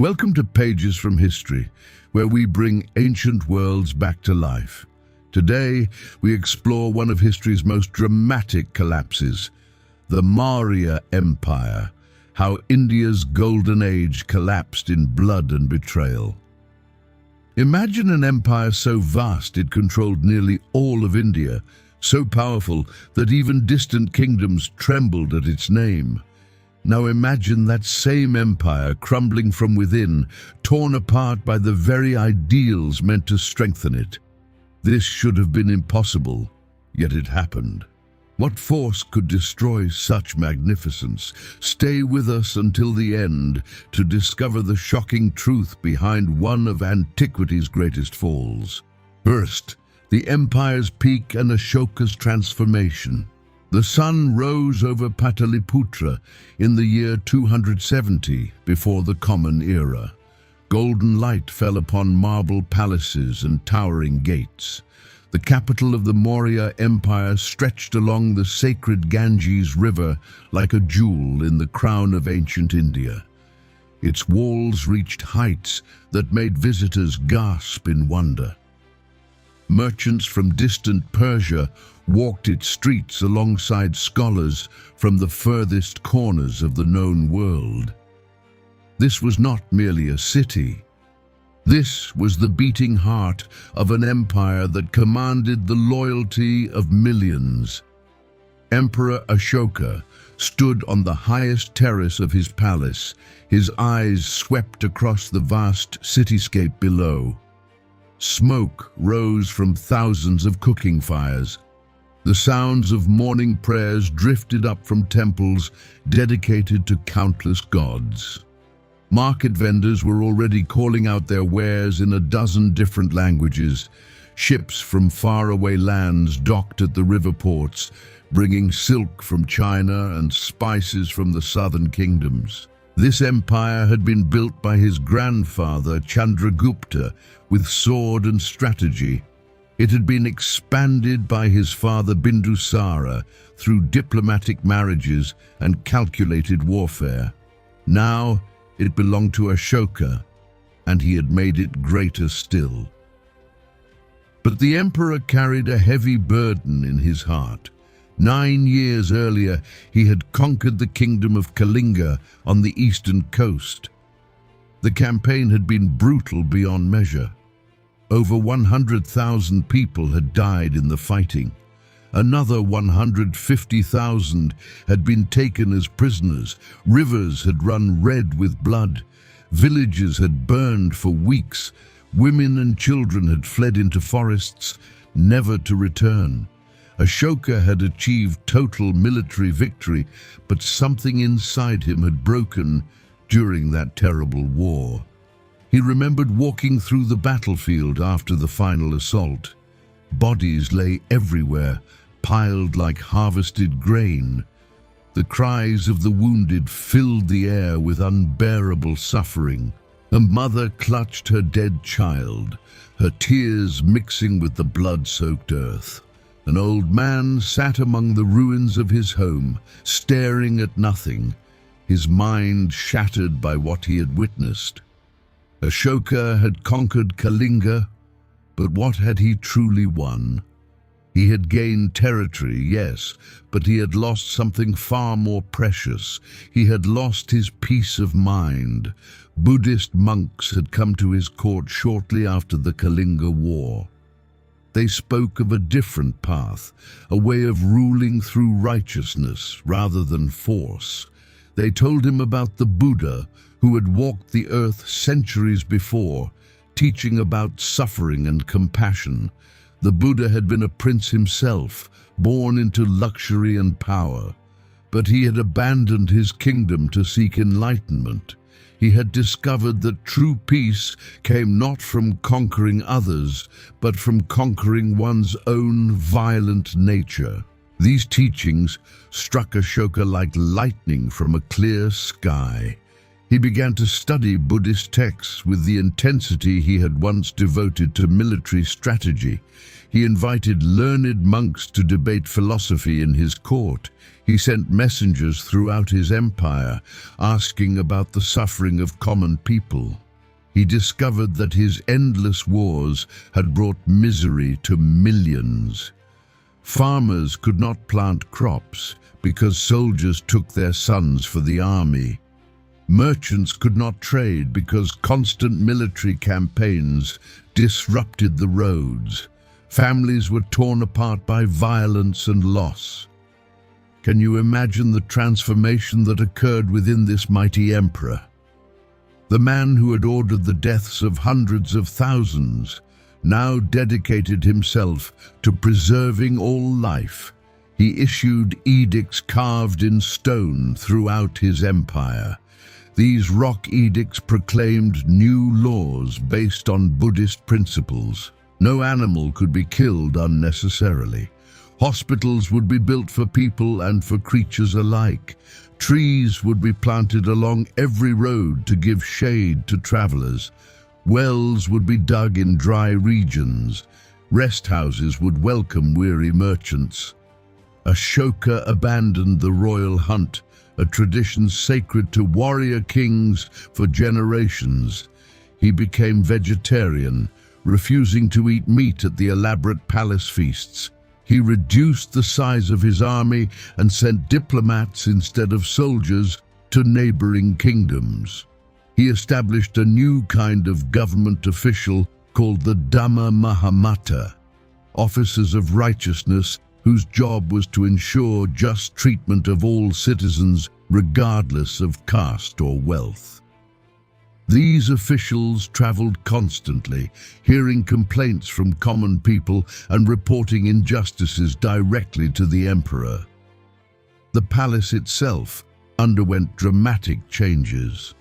Welcome to Pages from History, where we bring ancient worlds back to life. Today, we explore one of history's most dramatic collapses, the Maurya Empire, how India's golden age collapsed in blood and betrayal. Imagine an empire so vast it controlled nearly all of India, so powerful that even distant kingdoms trembled at its name. Now imagine that same empire crumbling from within, torn apart by the very ideals meant to strengthen it. This should have been impossible, yet it happened. What force could destroy such magnificence? Stay with us until the end to discover the shocking truth behind one of antiquity's greatest falls. First, the empire's peak and Ashoka's transformation. The sun rose over Pataliputra in the year 270 before the Common Era. Golden light fell upon marble palaces and towering gates. The capital of the Maurya Empire stretched along the sacred Ganges River like a jewel in the crown of ancient India. Its walls reached heights that made visitors gasp in wonder. Merchants from distant Persia walked its streets alongside scholars from the furthest corners of the known world. This was not merely a city. This was the beating heart of an empire that commanded the loyalty of millions. Emperor Ashoka stood on the highest terrace of his palace, his eyes swept across the vast cityscape below. Smoke rose from thousands of cooking fires. The sounds of morning prayers drifted up from temples dedicated to countless gods. Market vendors were already calling out their wares in a dozen different languages. Ships from faraway lands docked at the river ports, bringing silk from China and spices from the southern kingdoms. This empire had been built by his grandfather Chandragupta with sword and strategy. It had been expanded by his father Bindusara through diplomatic marriages and calculated warfare. Now it belonged to Ashoka, and he had made it greater still. But the emperor carried a heavy burden in his heart. 9 years earlier, he had conquered the kingdom of Kalinga on the eastern coast. The campaign had been brutal beyond measure. Over 100,000 people had died in the fighting. Another 150,000 had been taken as prisoners. Rivers had run red with blood. Villages had burned for weeks. Women and children had fled into forests, never to return. Ashoka had achieved total military victory, but something inside him had broken during that terrible war. He remembered walking through the battlefield after the final assault. Bodies lay everywhere, piled like harvested grain. The cries of the wounded filled the air with unbearable suffering. A mother clutched her dead child, her tears mixing with the blood-soaked earth. An old man sat among the ruins of his home, staring at nothing, his mind shattered by what he had witnessed. Ashoka had conquered Kalinga, but what had he truly won? He had gained territory, yes, but he had lost something far more precious. He had lost his peace of mind. Buddhist monks had come to his court shortly after the Kalinga War. They spoke of a different path, a way of ruling through righteousness rather than force. They told him about the Buddha, who had walked the earth centuries before, teaching about suffering and compassion. The Buddha had been a prince himself, born into luxury and power, but he had abandoned his kingdom to seek enlightenment. He had discovered that true peace came not from conquering others, but from conquering one's own violent nature. These teachings struck Ashoka like lightning from a clear sky. He began to study Buddhist texts with the intensity he had once devoted to military strategy. He invited learned monks to debate philosophy in his court. He sent messengers throughout his empire, asking about the suffering of common people. He discovered that his endless wars had brought misery to millions. Farmers could not plant crops because soldiers took their sons for the army. Merchants could not trade because constant military campaigns disrupted the roads. Families were torn apart by violence and loss. Can you imagine the transformation that occurred within this mighty emperor? The man who had ordered the deaths of hundreds of thousands now dedicated himself to preserving all life. He issued edicts carved in stone throughout his empire. These rock edicts proclaimed new laws based on Buddhist principles. No animal could be killed unnecessarily. Hospitals would be built for people and for creatures alike. Trees would be planted along every road to give shade to travelers. Wells would be dug in dry regions. Rest houses would welcome weary merchants. Ashoka abandoned the royal hunt, a tradition sacred to warrior kings for generations. He became vegetarian, refusing to eat meat at the elaborate palace feasts. He reduced the size of his army and sent diplomats instead of soldiers to neighboring kingdoms. He established a new kind of government official called the Dhamma Mahamata, officers of righteousness whose job was to ensure just treatment of all citizens regardless of caste or wealth. These officials traveled constantly, hearing complaints from common people and reporting injustices directly to the emperor. The palace itself underwent dramatic changes.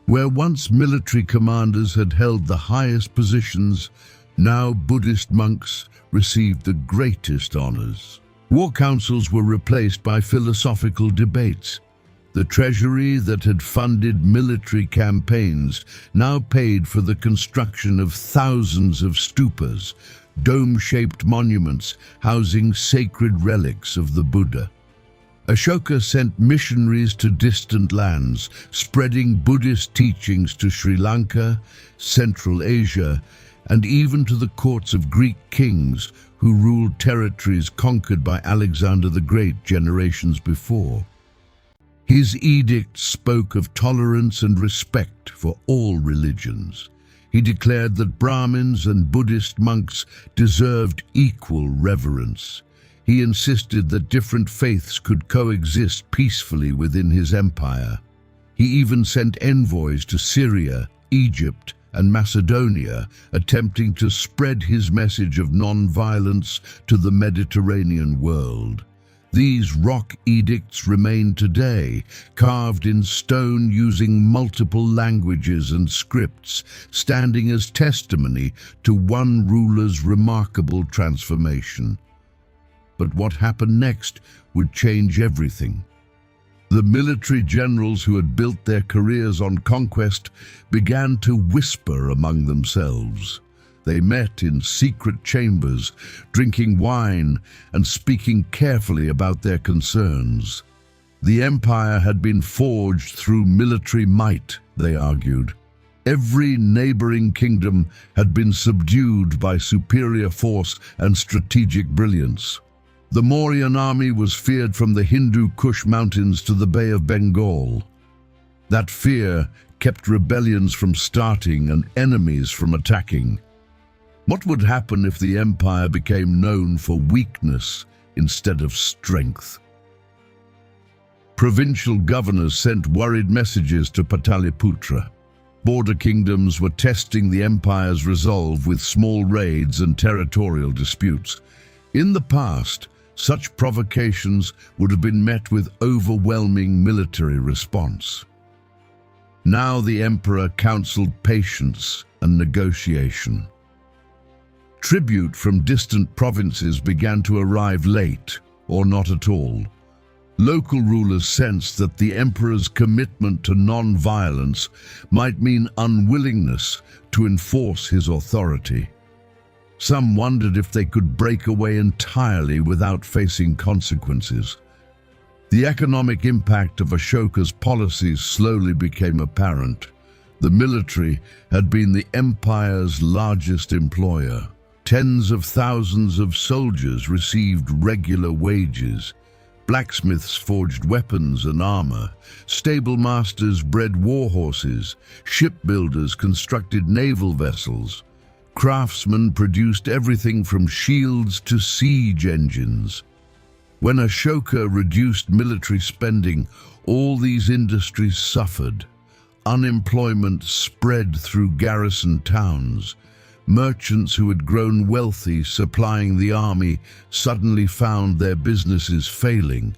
Where once military commanders had held the highest positions, now Buddhist monks received the greatest honors. War councils were replaced by philosophical debates. The treasury that had funded military campaigns now paid for the construction of thousands of stupas, dome-shaped monuments housing sacred relics of the Buddha. Ashoka sent missionaries to distant lands, spreading Buddhist teachings to Sri Lanka, Central Asia, and even to the courts of Greek kings who ruled territories conquered by Alexander the Great generations before. His edict spoke of tolerance and respect for all religions. He declared that Brahmins and Buddhist monks deserved equal reverence. He insisted that different faiths could coexist peacefully within his empire. He even sent envoys to Syria, Egypt, and Macedonia, attempting to spread his message of non-violence to the Mediterranean world. These rock edicts remain today, carved in stone using multiple languages and scripts, standing as testimony to one ruler's remarkable transformation. But what happened next would change everything. The military generals who had built their careers on conquest began to whisper among themselves. They met in secret chambers, drinking wine and speaking carefully about their concerns. The empire had been forged through military might, they argued. Every neighboring kingdom had been subdued by superior force and strategic brilliance. The Mauryan army was feared from the Hindu Kush mountains to the Bay of Bengal. That fear kept rebellions from starting and enemies from attacking. What would happen if the empire became known for weakness instead of strength? Provincial governors sent worried messages to Pataliputra. Border kingdoms were testing the empire's resolve with small raids and territorial disputes. In the past, such provocations would have been met with overwhelming military response. Now the emperor counseled patience and negotiation. Tribute from distant provinces began to arrive late or not at all. Local rulers sensed that the emperor's commitment to non-violence might mean unwillingness to enforce his authority. Some wondered if they could break away entirely without facing consequences. The economic impact of Ashoka's policies slowly became apparent. The military had been the empire's largest employer. Tens of thousands of soldiers received regular wages. Blacksmiths forged weapons and armor. Stable masters bred war horses. Shipbuilders constructed naval vessels. Craftsmen produced everything from shields to siege engines. When Ashoka reduced military spending, all these industries suffered. Unemployment spread through garrison towns. Merchants who had grown wealthy supplying the army suddenly found their businesses failing.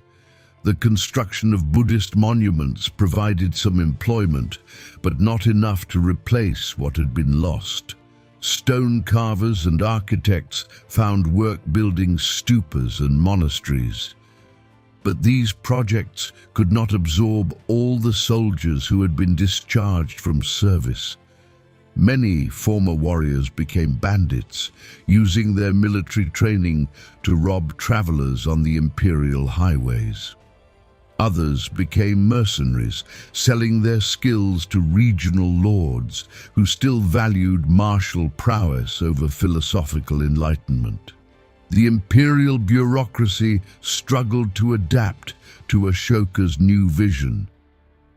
The construction of Buddhist monuments provided some employment, but not enough to replace what had been lost. Stone carvers and architects found work building stupas and monasteries. But these projects could not absorb all the soldiers who had been discharged from service. Many former warriors became bandits, using their military training to rob travelers on the imperial highways. Others became mercenaries, selling their skills to regional lords who still valued martial prowess over philosophical enlightenment. The imperial bureaucracy struggled to adapt to Ashoka's new vision.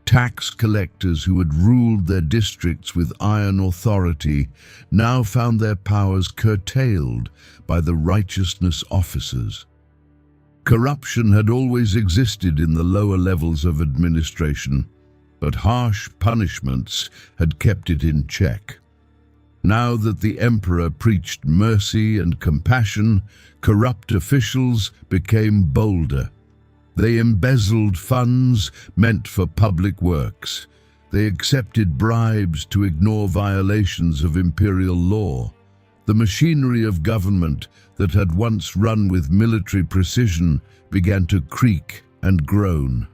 Tax collectors who had ruled their districts with iron authority now found their powers curtailed by the righteousness officers. Corruption had always existed in the lower levels of administration, but harsh punishments had kept it in check. Now that the emperor preached mercy and compassion, corrupt officials became bolder. They embezzled funds meant for public works. They accepted bribes to ignore violations of imperial law. The machinery of government that had once run with military precision began to creak and groan.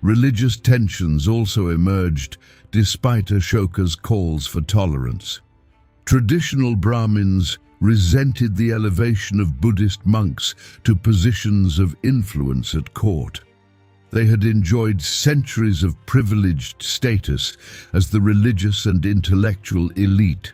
Religious tensions also emerged despite Ashoka's calls for tolerance. Traditional Brahmins resented the elevation of Buddhist monks to positions of influence at court. They had enjoyed centuries of privileged status as the religious and intellectual elite.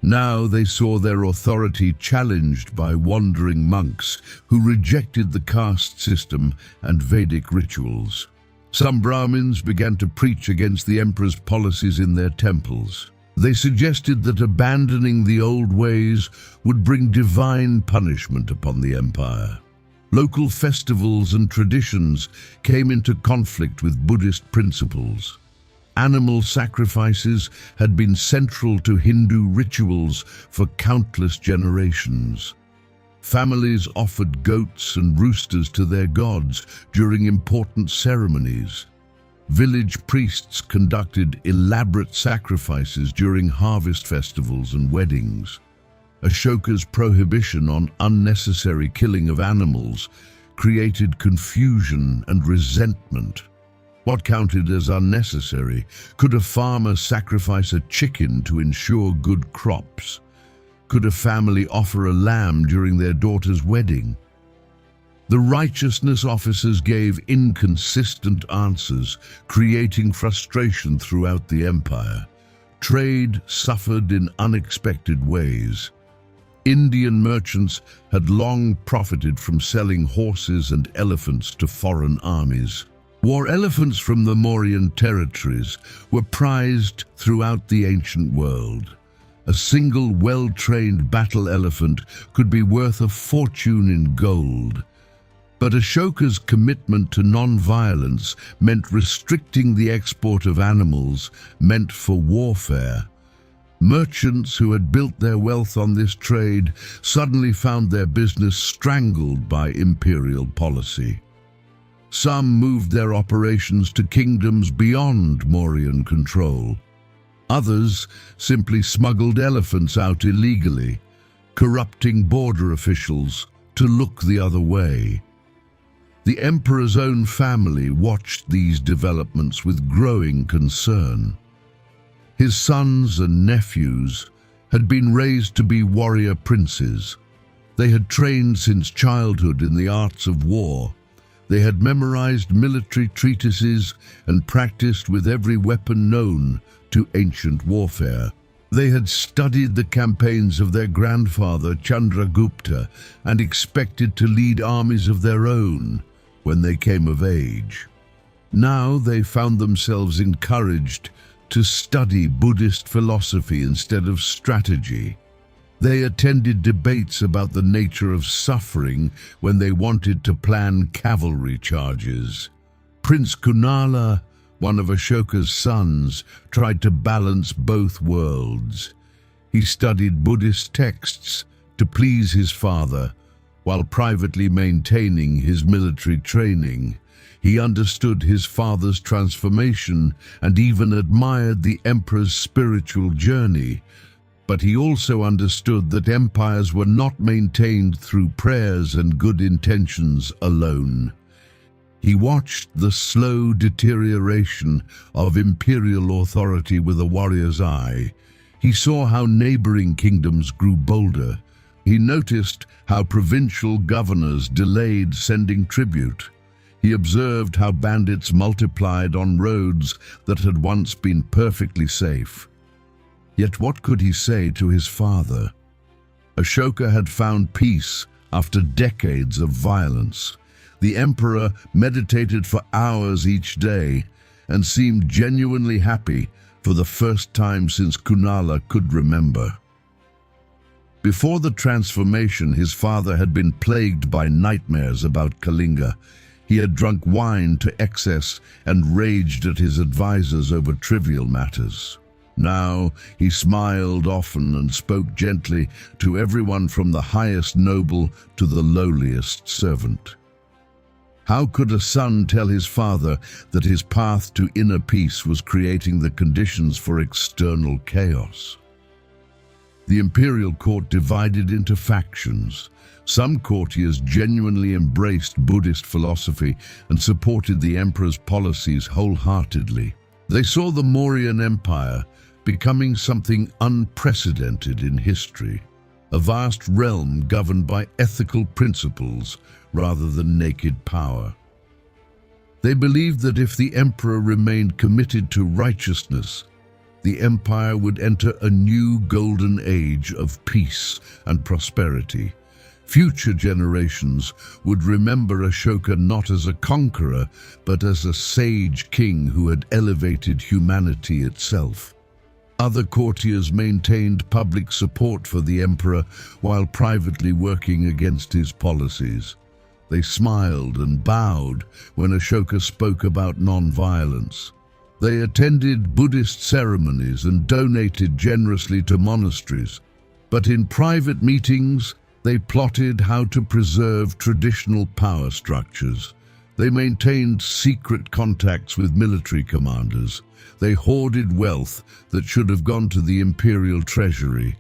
Now they saw their authority challenged by wandering monks who rejected the caste system and Vedic rituals. Some Brahmins began to preach against the emperor's policies in their temples. They suggested that abandoning the old ways would bring divine punishment upon the empire. Local festivals and traditions came into conflict with Buddhist principles. Animal sacrifices had been central to Hindu rituals for countless generations. Families offered goats and roosters to their gods during important ceremonies. Village priests conducted elaborate sacrifices during harvest festivals and weddings. Ashoka's prohibition on unnecessary killing of animals created confusion and resentment. What counted as unnecessary? Could a farmer sacrifice a chicken to ensure good crops? Could a family offer a lamb during their daughter's wedding? The righteousness officers gave inconsistent answers, creating frustration throughout the empire. Trade suffered in unexpected ways. Indian merchants had long profited from selling horses and elephants to foreign armies. War elephants from the Mauryan territories were prized throughout the ancient world. A single well-trained battle elephant could be worth a fortune in gold. But Ashoka's commitment to non-violence meant restricting the export of animals meant for warfare. Merchants who had built their wealth on this trade suddenly found their business strangled by imperial policy. Some moved their operations to kingdoms beyond Mauryan control. Others simply smuggled elephants out illegally, corrupting border officials to look the other way. The emperor's own family watched these developments with growing concern. His sons and nephews had been raised to be warrior princes. They had trained since childhood in the arts of war. They had memorized military treatises and practiced with every weapon known to ancient warfare. They had studied the campaigns of their grandfather Chandragupta and expected to lead armies of their own when they came of age. Now they found themselves encouraged to study Buddhist philosophy instead of strategy. They attended debates about the nature of suffering when they wanted to plan cavalry charges. Prince Kunala, one of Ashoka's sons, tried to balance both worlds. He studied Buddhist texts to please his father, while privately maintaining his military training. He understood his father's transformation and even admired the emperor's spiritual journey. But he also understood that empires were not maintained through prayers and good intentions alone. He watched the slow deterioration of imperial authority with a warrior's eye. He saw how neighboring kingdoms grew bolder. He noticed how provincial governors delayed sending tribute. He observed how bandits multiplied on roads that had once been perfectly safe. Yet what could he say to his father? Ashoka had found peace after decades of violence. The emperor meditated for hours each day and seemed genuinely happy for the first time since Kunala could remember. Before the transformation, his father had been plagued by nightmares about Kalinga. He had drunk wine to excess and raged at his advisors over trivial matters. Now he smiled often and spoke gently to everyone from the highest noble to the lowliest servant. How could a son tell his father that his path to inner peace was creating the conditions for external chaos? The imperial court divided into factions. Some courtiers genuinely embraced Buddhist philosophy and supported the emperor's policies wholeheartedly. They saw the Mauryan Empire becoming something unprecedented in history, a vast realm governed by ethical principles rather than naked power. They believed that if the emperor remained committed to righteousness, the empire would enter a new golden age of peace and prosperity. Future generations would remember Ashoka not as a conqueror, but as a sage king who had elevated humanity itself. Other courtiers maintained public support for the emperor while privately working against his policies. They smiled and bowed when Ashoka spoke about non-violence. They attended Buddhist ceremonies and donated generously to monasteries. But in private meetings, they plotted how to preserve traditional power structures. They maintained secret contacts with military commanders. They hoarded wealth that should have gone to the imperial treasury.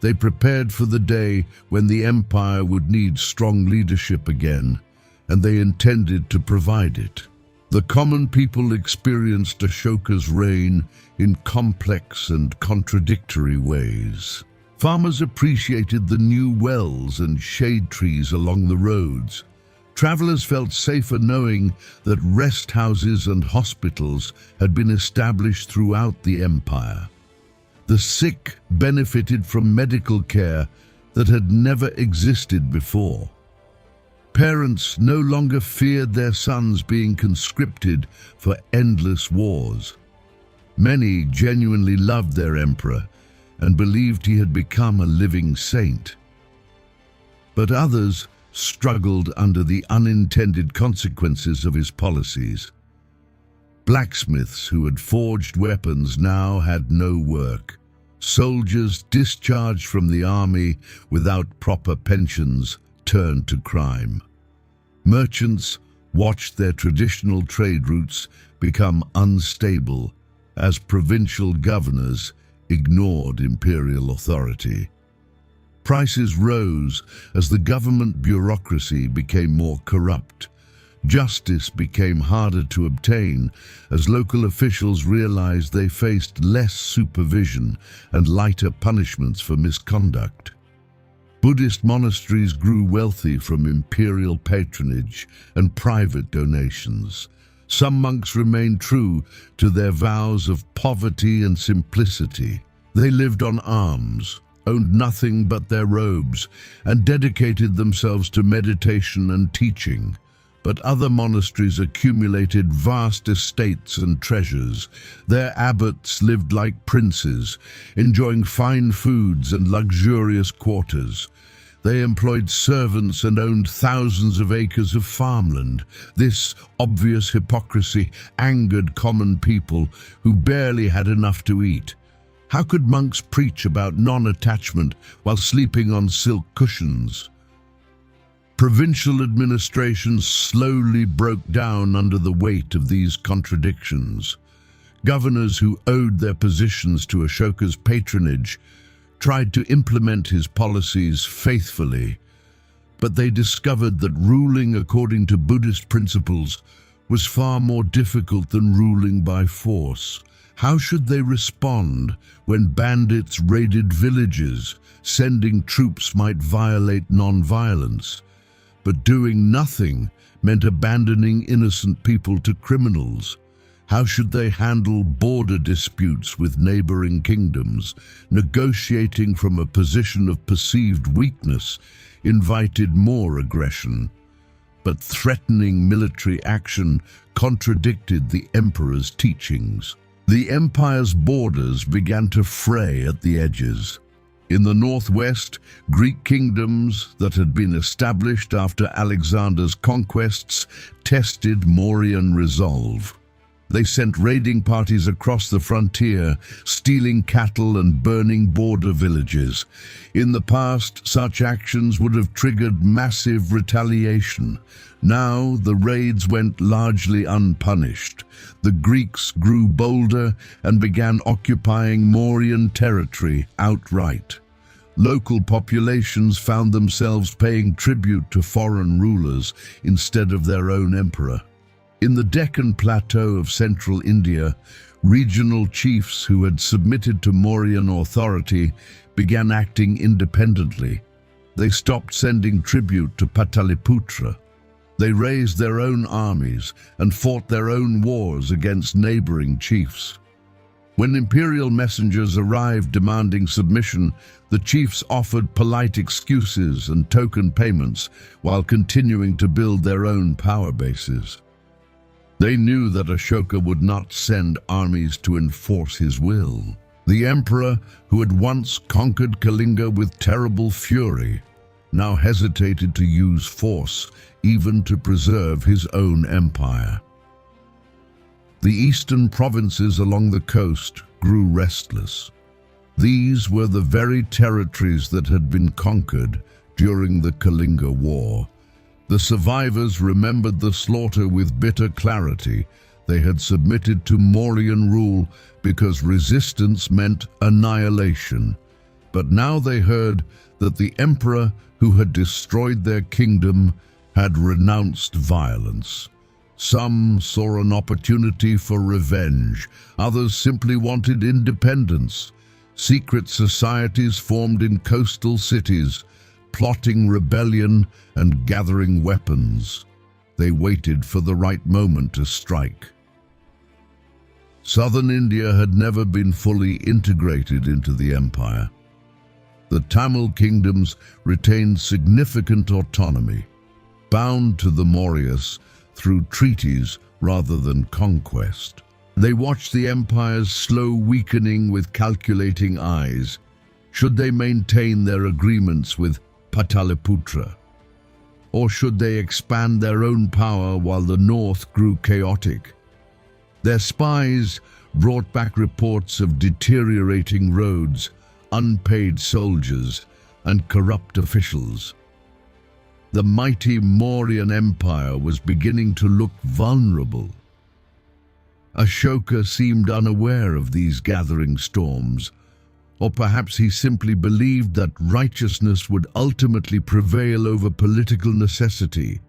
They prepared for the day when the empire would need strong leadership again, and they intended to provide it. The common people experienced Ashoka's reign in complex and contradictory ways. Farmers appreciated the new wells and shade trees along the roads. Travelers felt safer knowing that rest houses and hospitals had been established throughout the empire. The sick benefited from medical care that had never existed before. Parents no longer feared their sons being conscripted for endless wars. Many genuinely loved their emperor and believed he had become a living saint. But others struggled under the unintended consequences of his policies. Blacksmiths who had forged weapons now had no work. Soldiers discharged from the army without proper pensions turned to crime. Merchants watched their traditional trade routes become unstable as provincial governors ignored imperial authority. Prices rose as the government bureaucracy became more corrupt. Justice became harder to obtain as local officials realized they faced less supervision and lighter punishments for misconduct. Buddhist monasteries grew wealthy from imperial patronage and private donations. Some monks remained true to their vows of poverty and simplicity. They lived on alms, owned nothing but their robes, and dedicated themselves to meditation and teaching. But other monasteries accumulated vast estates and treasures. Their abbots lived like princes, enjoying fine foods and luxurious quarters. They employed servants and owned thousands of acres of farmland. This obvious hypocrisy angered common people who barely had enough to eat. How could monks preach about non-attachment while sleeping on silk cushions? Provincial administrations slowly broke down under the weight of these contradictions. Governors who owed their positions to Ashoka's patronage tried to implement his policies faithfully, but they discovered that ruling according to Buddhist principles was far more difficult than ruling by force. How should they respond when bandits raided villages? Sending troops might violate non-violence, but doing nothing meant abandoning innocent people to criminals. How should they handle border disputes with neighboring kingdoms? Negotiating from a position of perceived weakness invited more aggression, but threatening military action contradicted the emperor's teachings. The empire's borders began to fray at the edges. In the northwest, Greek kingdoms that had been established after Alexander's conquests tested Mauryan resolve. They sent raiding parties across the frontier, stealing cattle and burning border villages. In the past, such actions would have triggered massive retaliation. Now, the raids went largely unpunished. The Greeks grew bolder and began occupying Mauryan territory outright. Local populations found themselves paying tribute to foreign rulers instead of their own emperor. In the Deccan Plateau of central India, regional chiefs who had submitted to Mauryan authority began acting independently. They stopped sending tribute to Pataliputra. They raised their own armies and fought their own wars against neighboring chiefs. When imperial messengers arrived demanding submission, the chiefs offered polite excuses and token payments while continuing to build their own power bases. They knew that Ashoka would not send armies to enforce his will. The emperor, who had once conquered Kalinga with terrible fury, now hesitated to use force even to preserve his own empire. The eastern provinces along the coast grew restless. These were the very territories that had been conquered during the Kalinga War. The survivors remembered the slaughter with bitter clarity. They had submitted to Mauryan rule because resistance meant annihilation. But now they heard that the emperor who had destroyed their kingdom had renounced violence. Some saw an opportunity for revenge. Others simply wanted independence. Secret societies formed in coastal cities, plotting rebellion and gathering weapons. They waited for the right moment to strike. Southern India had never been fully integrated into the empire. The Tamil kingdoms retained significant autonomy, bound to the Mauryas through treaties rather than conquest. They watched the empire's slow weakening with calculating eyes. Should they maintain their agreements with Pataliputra? Or should they expand their own power while the north grew chaotic? Their spies brought back reports of deteriorating roads, unpaid soldiers, and corrupt officials. The mighty Mauryan Empire was beginning to look vulnerable. Ashoka seemed unaware of these gathering storms, or perhaps he simply believed that righteousness would ultimately prevail over political necessity.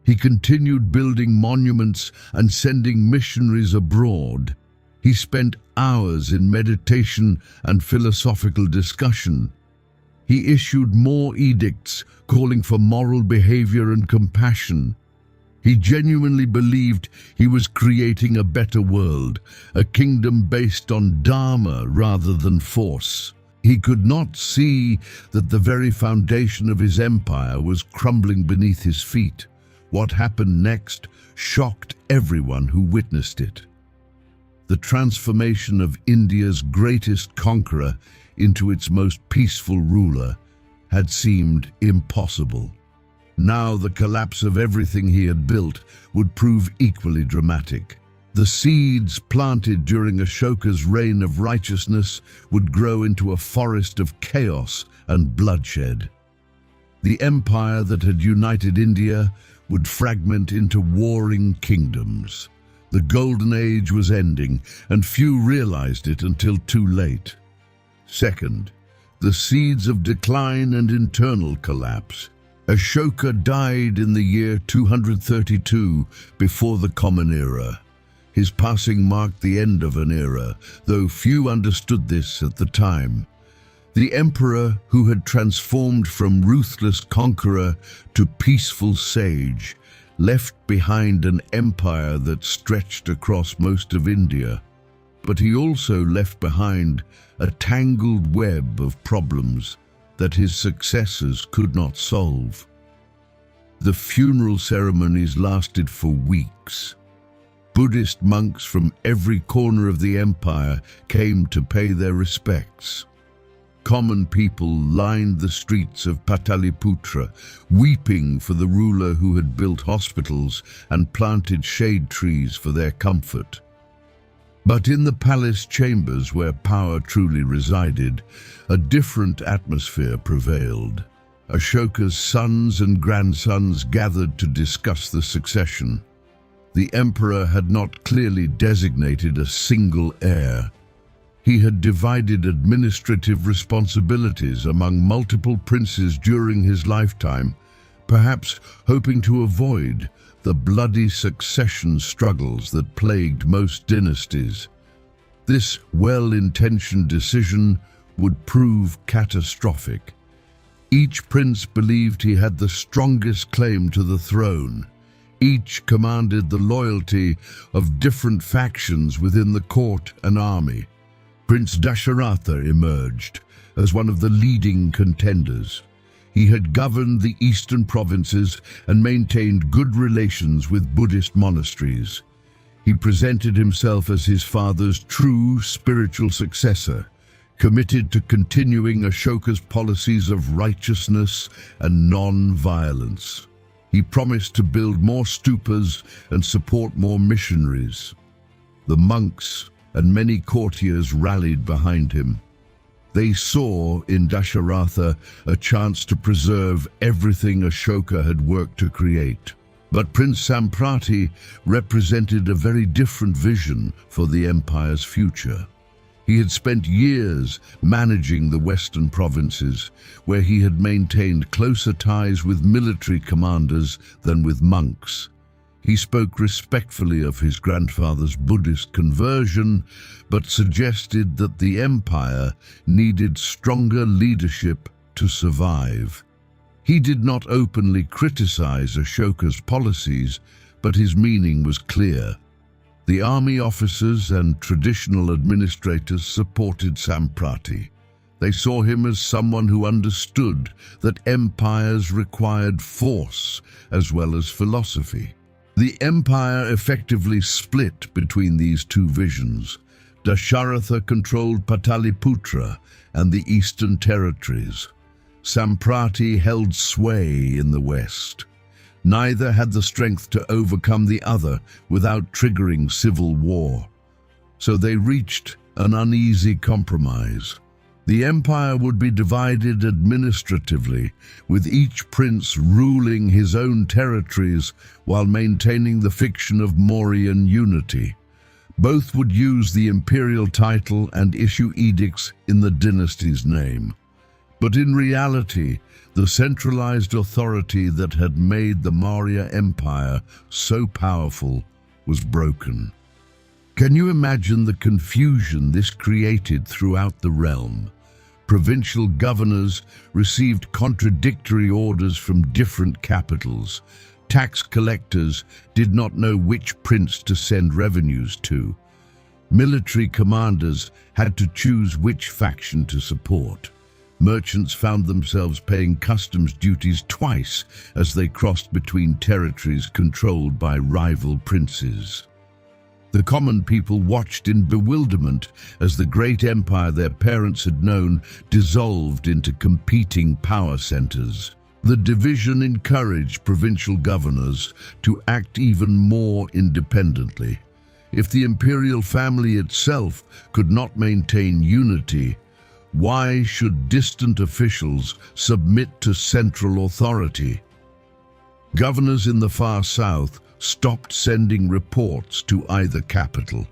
He continued building monuments and sending missionaries abroad. He spent hours in meditation and philosophical discussion. He issued more edicts calling for moral behavior and compassion. He genuinely believed he was creating a better world, a kingdom based on dharma rather than force. He could not see that the very foundation of his empire was crumbling beneath his feet. What happened next shocked everyone who witnessed it. The transformation of India's greatest conqueror into its most peaceful ruler had seemed impossible. Now the collapse of everything he had built would prove equally dramatic. The seeds planted during Ashoka's reign of righteousness would grow into a forest of chaos and bloodshed. The empire that had united India would fragment into warring kingdoms. The golden age was ending, and few realized it until too late. Second, the seeds of decline and internal collapse. Ashoka died in the year 232 before the Common Era. His passing marked the end of an era, though few understood this at the time. The emperor, who had transformed from ruthless conqueror to peaceful sage, left behind an empire that stretched across most of India. But he also left behind a tangled web of problems that his successors could not solve. The funeral ceremonies lasted for weeks. Buddhist monks from every corner of the empire came to pay their respects. Common people lined the streets of Pataliputra, weeping for the ruler who had built hospitals and planted shade trees for their comfort. But in the palace chambers where power truly resided, a different atmosphere prevailed. Ashoka's sons and grandsons gathered to discuss the succession. The emperor had not clearly designated a single heir. He had divided administrative responsibilities among multiple princes during his lifetime, perhaps hoping to avoid the bloody succession struggles that plagued most dynasties. This well-intentioned decision would prove catastrophic. Each prince believed he had the strongest claim to the throne. Each commanded the loyalty of different factions within the court and army. Prince Dasharatha emerged as one of the leading contenders. He had governed the eastern provinces and maintained good relations with Buddhist monasteries. He presented himself as his father's true spiritual successor, committed to continuing Ashoka's policies of righteousness and non-violence. He promised to build more stupas and support more missionaries. The monks and many courtiers rallied behind him. They saw in Dasharatha a chance to preserve everything Ashoka had worked to create. But Prince Samprati represented a very different vision for the empire's future. He had spent years managing the western provinces, where he had maintained closer ties with military commanders than with monks. He spoke respectfully of his grandfather's Buddhist conversion, but suggested that the empire needed stronger leadership to survive. He did not openly criticize Ashoka's policies, but his meaning was clear. The army officers and traditional administrators supported Samprati. They saw him as someone who understood that empires required force as well as philosophy. The empire effectively split between these two visions. Dasharatha controlled Pataliputra and the eastern territories. Samprati held sway in the west. Neither had the strength to overcome the other without triggering civil war. So they reached an uneasy compromise. The empire would be divided administratively, with each prince ruling his own territories while maintaining the fiction of Mauryan unity. Both would use the imperial title and issue edicts in the dynasty's name. But in reality, the centralized authority that had made the Maurya Empire so powerful was broken. Can you imagine the confusion this created throughout the realm? Provincial governors received contradictory orders from different capitals. Tax collectors did not know which prince to send revenues to. Military commanders had to choose which faction to support. Merchants found themselves paying customs duties twice as they crossed between territories controlled by rival princes. The common people watched in bewilderment as the great empire their parents had known dissolved into competing power centers. The division encouraged provincial governors to act even more independently. If the imperial family itself could not maintain unity, why should distant officials submit to central authority? Governors in the far south stopped sending reports to either capital.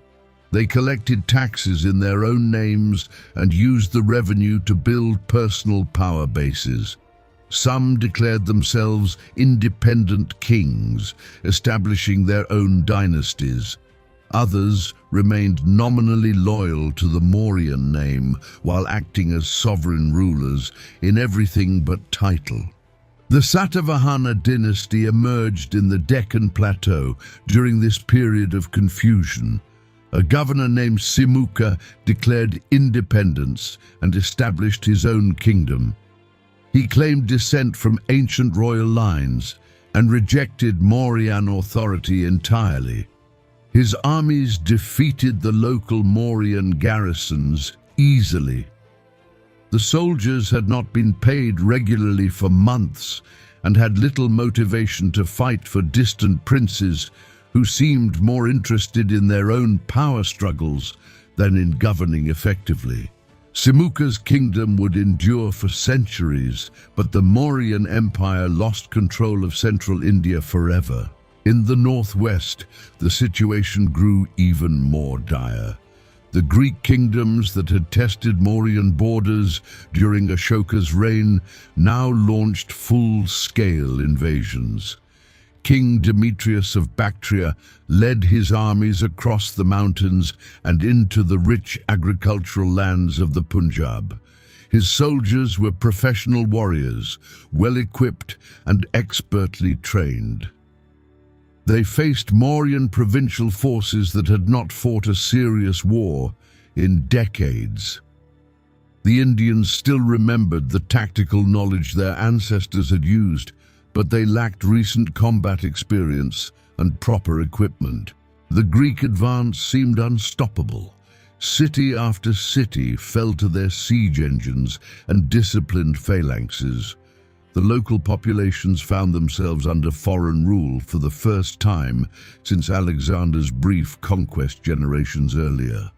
They collected taxes in their own names and used the revenue to build personal power bases. Some declared themselves independent kings, establishing their own dynasties. Others remained nominally loyal to the Mauryan name while acting as sovereign rulers in everything but title. The Satavahana dynasty emerged in the Deccan Plateau during this period of confusion. A governor named Simuka declared independence and established his own kingdom. He claimed descent from ancient royal lines and rejected Mauryan authority entirely. His armies defeated the local Mauryan garrisons easily. The soldiers had not been paid regularly for months and had little motivation to fight for distant princes who seemed more interested in their own power struggles than in governing effectively. Simuka's kingdom would endure for centuries, but the Mauryan Empire lost control of central India forever. In the northwest, the situation grew even more dire. The Greek kingdoms that had tested Mauryan borders during Ashoka's reign now launched full-scale invasions. King Demetrius of Bactria led his armies across the mountains and into the rich agricultural lands of the Punjab. His soldiers were professional warriors, well-equipped and expertly trained. They faced Mauryan provincial forces that had not fought a serious war in decades. The Indians still remembered the tactical knowledge their ancestors had used, but they lacked recent combat experience and proper equipment. The Greek advance seemed unstoppable. City after city fell to their siege engines and disciplined phalanxes. The local populations found themselves under foreign rule for the first time since Alexander's brief conquest generations earlier.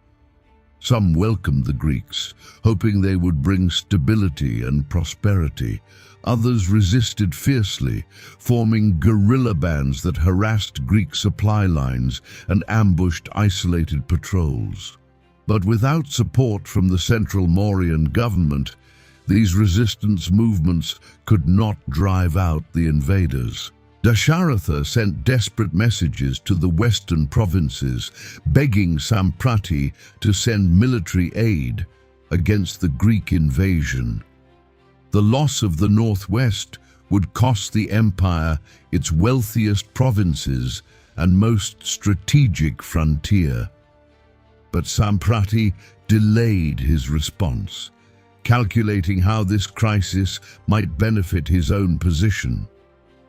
Some welcomed the Greeks, hoping they would bring stability and prosperity. Others resisted fiercely, forming guerrilla bands that harassed Greek supply lines and ambushed isolated patrols. But without support from the central Mauryan government, these resistance movements could not drive out the invaders. Dasharatha sent desperate messages to the western provinces, begging Samprati to send military aid against the Greek invasion. The loss of the northwest would cost the empire its wealthiest provinces and most strategic frontier. But Samprati delayed his response, calculating how this crisis might benefit his own position.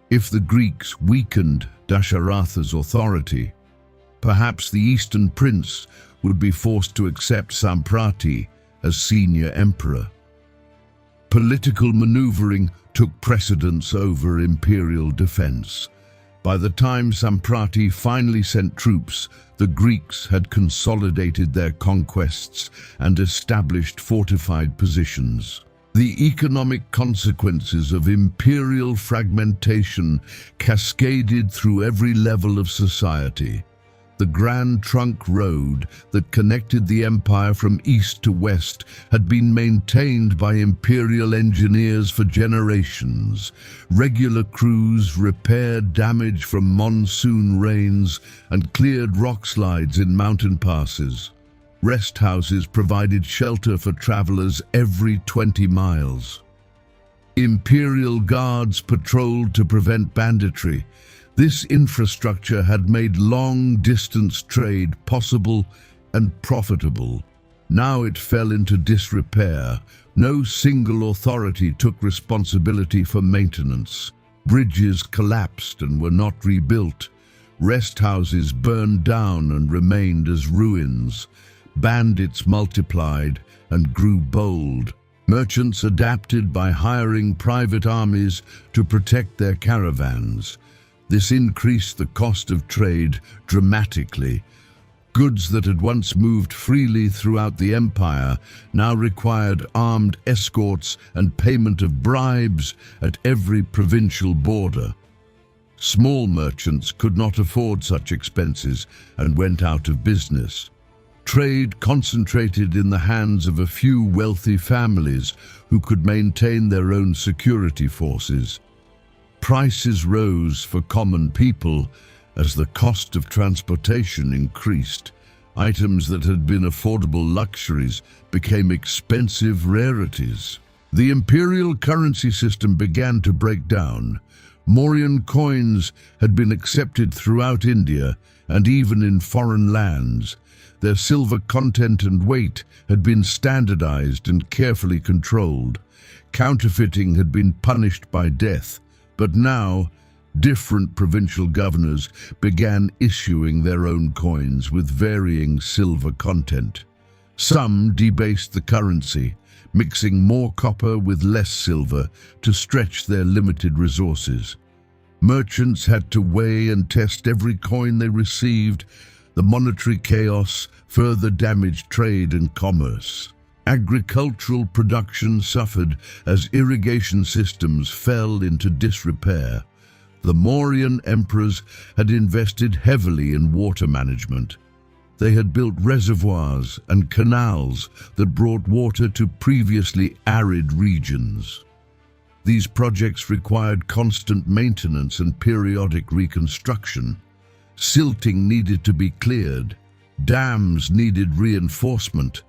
If the Greeks weakened Dasharatha's authority, perhaps the Eastern prince would be forced to accept Samprati as senior emperor. Political maneuvering took precedence over imperial defense. By the time Samprati finally sent troops, the Greeks had consolidated their conquests and established fortified positions. The economic consequences of imperial fragmentation cascaded through every level of society. The Grand Trunk Road that connected the empire from east to west had been maintained by imperial engineers for generations. Regular crews repaired damage from monsoon rains and cleared rock slides in mountain passes. Rest houses provided shelter for travelers every 20 miles. Imperial guards patrolled to prevent banditry. This infrastructure had made long-distance trade possible and profitable. Now it fell into disrepair. No single authority took responsibility for maintenance. Bridges collapsed and were not rebuilt. Rest houses burned down and remained as ruins. Bandits multiplied and grew bold. Merchants adapted by hiring private armies to protect their caravans. This increased the cost of trade dramatically. Goods that had once moved freely throughout the empire now required armed escorts and payment of bribes at every provincial border. Small merchants could not afford such expenses and went out of business. Trade concentrated in the hands of a few wealthy families who could maintain their own security forces. Prices rose for common people as the cost of transportation increased. Items that had been affordable luxuries became expensive rarities. The imperial currency system began to break down. Mauryan coins had been accepted throughout India and even in foreign lands. Their silver content and weight had been standardized and carefully controlled. Counterfeiting had been punished by death. But now, different provincial governors began issuing their own coins with varying silver content. Some debased the currency, mixing more copper with less silver to stretch their limited resources. Merchants had to weigh and test every coin they received. The monetary chaos further damaged trade and commerce. Agricultural production suffered as irrigation systems fell into disrepair. The Mauryan emperors had invested heavily in water management. They had built reservoirs and canals that brought water to previously arid regions. These projects required constant maintenance and periodic reconstruction. Silting needed to be cleared. Dams needed reinforcement.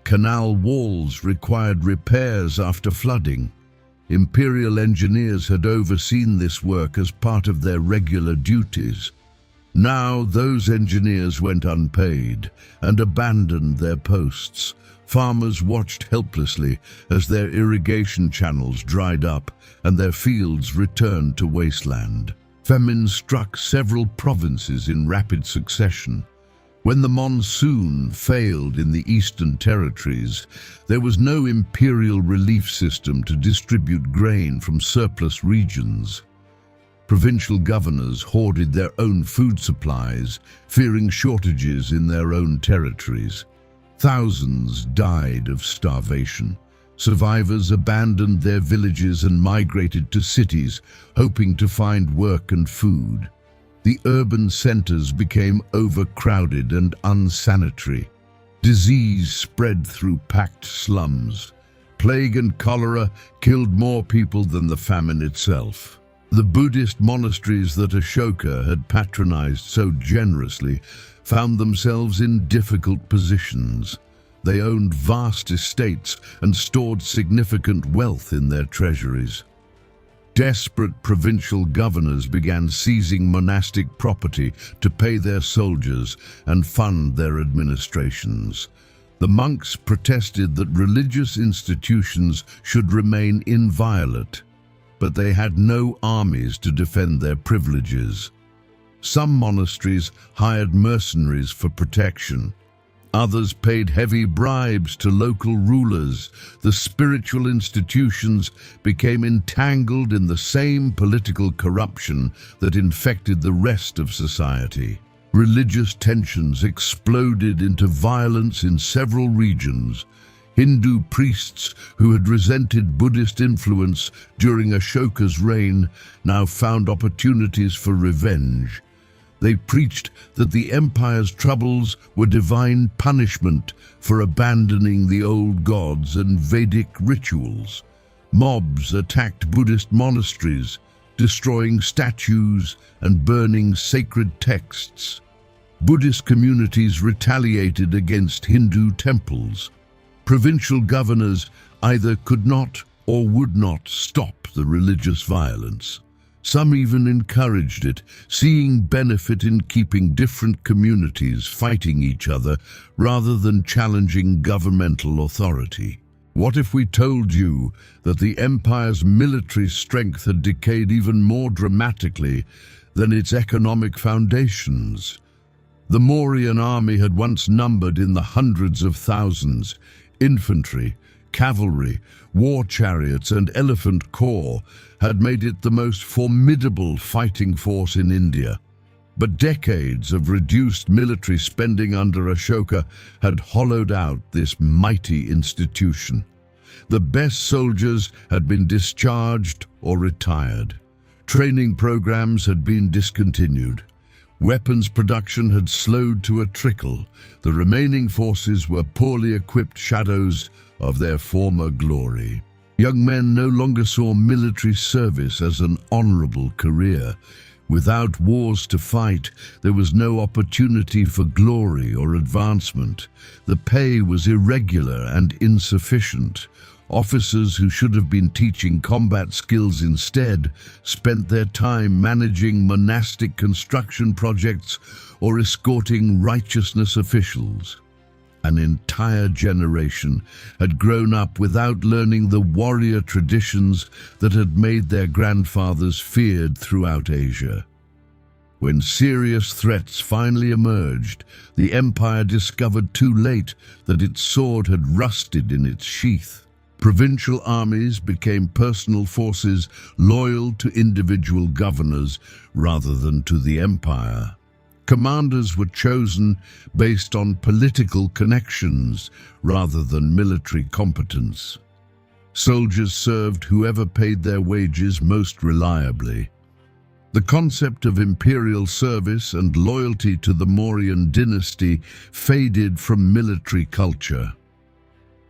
Canal walls required repairs after flooding. Imperial engineers had overseen this work as part of their regular duties. Now those engineers went unpaid and abandoned their posts. Farmers watched helplessly as their irrigation channels dried up and their fields returned to wasteland. Famine struck several provinces in rapid succession. When the monsoon failed in the eastern territories, there was no imperial relief system to distribute grain from surplus regions. Provincial governors hoarded their own food supplies, fearing shortages in their own territories. Thousands died of starvation. Survivors abandoned their villages and migrated to cities, hoping to find work and food. The urban centers became overcrowded and unsanitary. Disease spread through packed slums. Plague and cholera killed more people than the famine itself. The Buddhist monasteries that Ashoka had patronized so generously found themselves in difficult positions. They owned vast estates and stored significant wealth in their treasuries. Desperate provincial governors began seizing monastic property to pay their soldiers and fund their administrations. The monks protested that religious institutions should remain inviolate, but they had no armies to defend their privileges. Some monasteries hired mercenaries for protection. Others paid heavy bribes to local rulers. The spiritual institutions became entangled in the same political corruption that infected the rest of society. Religious tensions exploded into violence in several regions. Hindu priests who had resented Buddhist influence during Ashoka's reign now found opportunities for revenge. They preached that the empire's troubles were divine punishment for abandoning the old gods and Vedic rituals. Mobs attacked Buddhist monasteries, destroying statues and burning sacred texts. Buddhist communities retaliated against Hindu temples. Provincial governors either could not or would not stop the religious violence. Some even encouraged it, seeing benefit in keeping different communities fighting each other rather than challenging governmental authority. What if we told you that the empire's military strength had decayed even more dramatically than its economic foundations? The Mauryan army had once numbered in the hundreds of thousands. Infantry, cavalry, war chariots and elephant corps had made it the most formidable fighting force in India. But decades of reduced military spending under Ashoka had hollowed out this mighty institution. The best soldiers had been discharged or retired. Training programs had been discontinued. Weapons production had slowed to a trickle. The remaining forces were poorly equipped shadows of their former glory. Young men no longer saw military service as an honorable career. Without wars to fight, there was no opportunity for glory or advancement. The pay was irregular and insufficient. Officers who should have been teaching combat skills instead spent their time managing monastic construction projects or escorting righteousness officials. An entire generation had grown up without learning the warrior traditions that had made their grandfathers feared throughout Asia. When serious threats finally emerged, the empire discovered too late that its sword had rusted in its sheath. Provincial armies became personal forces loyal to individual governors rather than to the empire. Commanders were chosen based on political connections rather than military competence. Soldiers served whoever paid their wages most reliably. The concept of imperial service and loyalty to the Mauryan dynasty faded from military culture.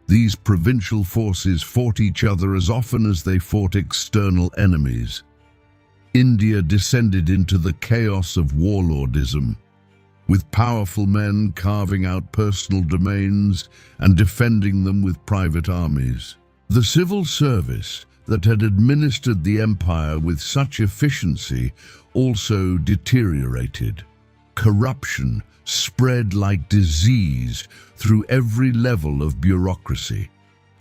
These provincial forces fought each other as often as they fought external enemies. India descended into the chaos of warlordism, with powerful men carving out personal domains and defending them with private armies. The civil service that had administered the empire with such efficiency also deteriorated. Corruption spread like disease through every level of bureaucracy.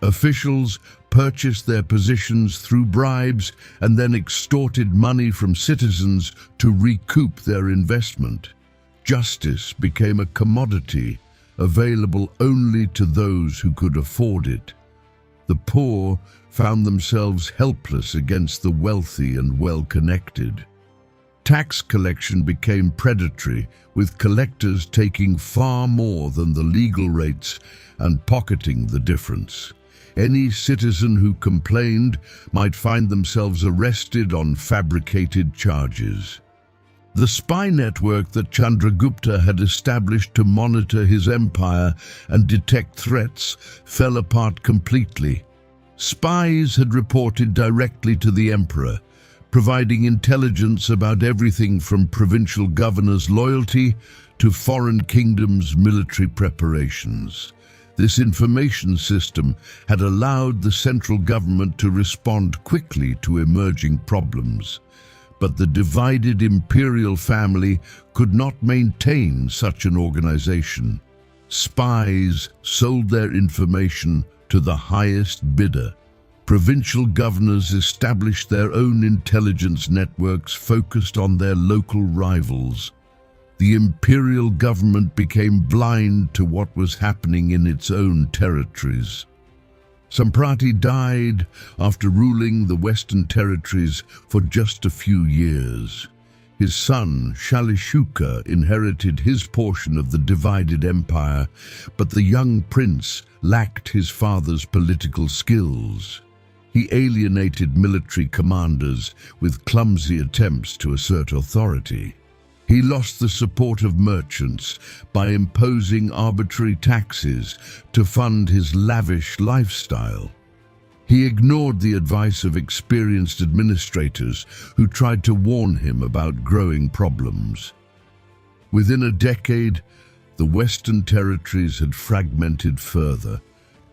Officials purchased their positions through bribes and then extorted money from citizens to recoup their investment. Justice became a commodity, available only to those who could afford it. The poor found themselves helpless against the wealthy and well-connected. Tax collection became predatory, with collectors taking far more than the legal rates and pocketing the difference. Any citizen who complained might find themselves arrested on fabricated charges. The spy network that Chandragupta had established to monitor his empire and detect threats fell apart completely. Spies had reported directly to the emperor, providing intelligence about everything from provincial governors' loyalty to foreign kingdoms' military preparations. This information system had allowed the central government to respond quickly to emerging problems. But the divided imperial family could not maintain such an organization. Spies sold their information to the highest bidder. Provincial governors established their own intelligence networks focused on their local rivals. The imperial government became blind to what was happening in its own territories. Samprati died after ruling the Western territories for just a few years. His son, Shalishuka, inherited his portion of the divided empire, but the young prince lacked his father's political skills. He alienated military commanders with clumsy attempts to assert authority. He lost the support of merchants by imposing arbitrary taxes to fund his lavish lifestyle. He ignored the advice of experienced administrators who tried to warn him about growing problems. Within a decade, the Western territories had fragmented further.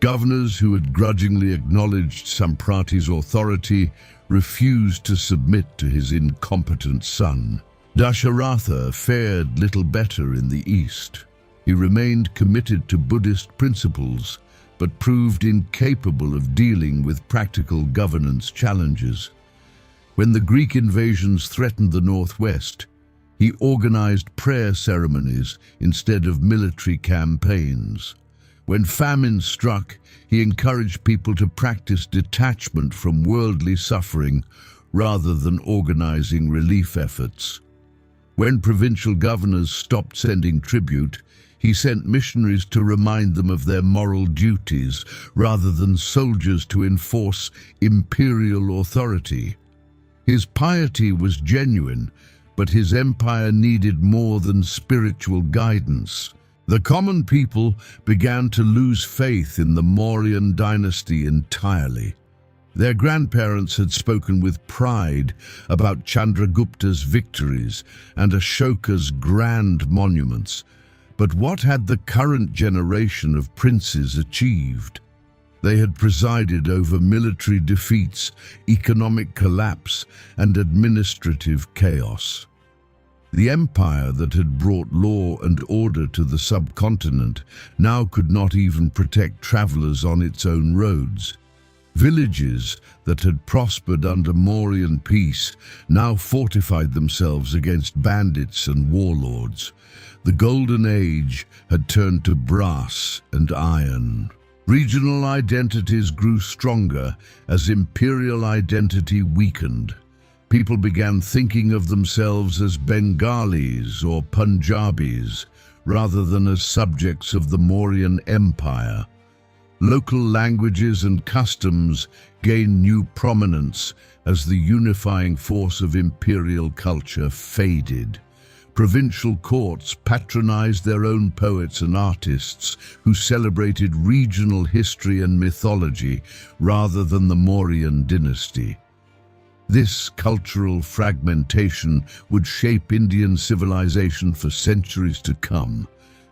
Governors who had grudgingly acknowledged Samprati's authority refused to submit to his incompetent son. Dasharatha fared little better in the east. He remained committed to Buddhist principles, but proved incapable of dealing with practical governance challenges. When the Greek invasions threatened the northwest, he organized prayer ceremonies instead of military campaigns. When famine struck, he encouraged people to practice detachment from worldly suffering rather than organizing relief efforts. When provincial governors stopped sending tribute, he sent missionaries to remind them of their moral duties rather than soldiers to enforce imperial authority. His piety was genuine, but his empire needed more than spiritual guidance. The common people began to lose faith in the Mauryan dynasty entirely. Their grandparents had spoken with pride about Chandragupta's victories and Ashoka's grand monuments. But what had the current generation of princes achieved? They had presided over military defeats, economic collapse, and administrative chaos. The empire that had brought law and order to the subcontinent now could not even protect travelers on its own roads. Villages that had prospered under Mauryan peace now fortified themselves against bandits and warlords. The Golden Age had turned to brass and iron. Regional identities grew stronger as imperial identity weakened. People began thinking of themselves as Bengalis or Punjabis, rather than as subjects of the Mauryan Empire. Local languages and customs gained new prominence as the unifying force of imperial culture faded. Provincial courts patronized their own poets and artists who celebrated regional history and mythology rather than the Mauryan dynasty. This cultural fragmentation would shape Indian civilization for centuries to come,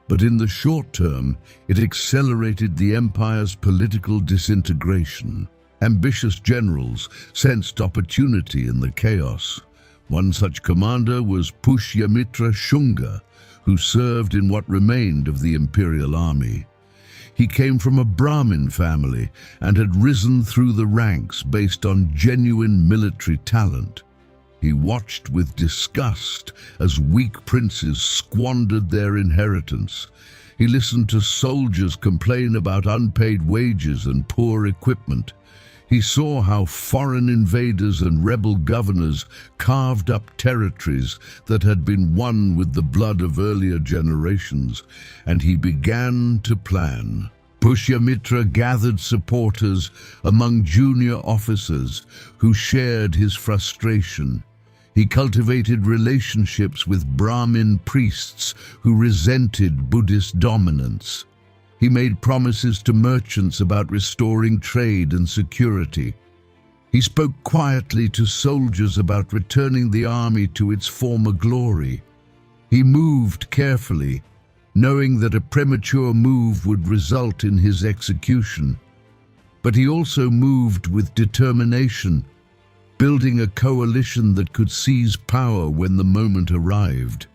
but in the short term, it accelerated the empire's political disintegration. Ambitious generals sensed opportunity in the chaos. One such commander was Pushyamitra Shunga, who served in what remained of the imperial army. He came from a Brahmin family and had risen through the ranks based on genuine military talent. He watched with disgust as weak princes squandered their inheritance. He listened to soldiers complain about unpaid wages and poor equipment. He saw how foreign invaders and rebel governors carved up territories that had been won with the blood of earlier generations, and he began to plan. Pushyamitra gathered supporters among junior officers who shared his frustration. He cultivated relationships with Brahmin priests who resented Buddhist dominance. He made promises to merchants about restoring trade and security. He spoke quietly to soldiers about returning the army to its former glory. He moved carefully, knowing that a premature move would result in his execution. But he also moved with determination, building a coalition that could seize power when the moment arrived.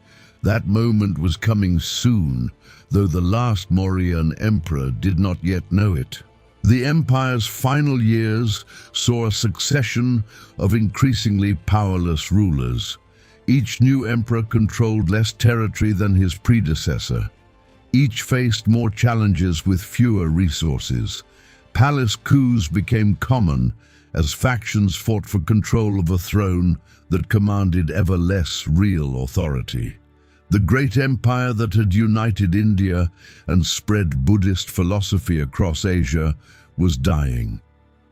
That moment was coming soon, though the last Mauryan emperor did not yet know it. The empire's final years saw a succession of increasingly powerless rulers. Each new emperor controlled less territory than his predecessor. Each faced more challenges with fewer resources. Palace coups became common as factions fought for control of a throne that commanded ever less real authority. The great empire that had united India and spread Buddhist philosophy across Asia was dying.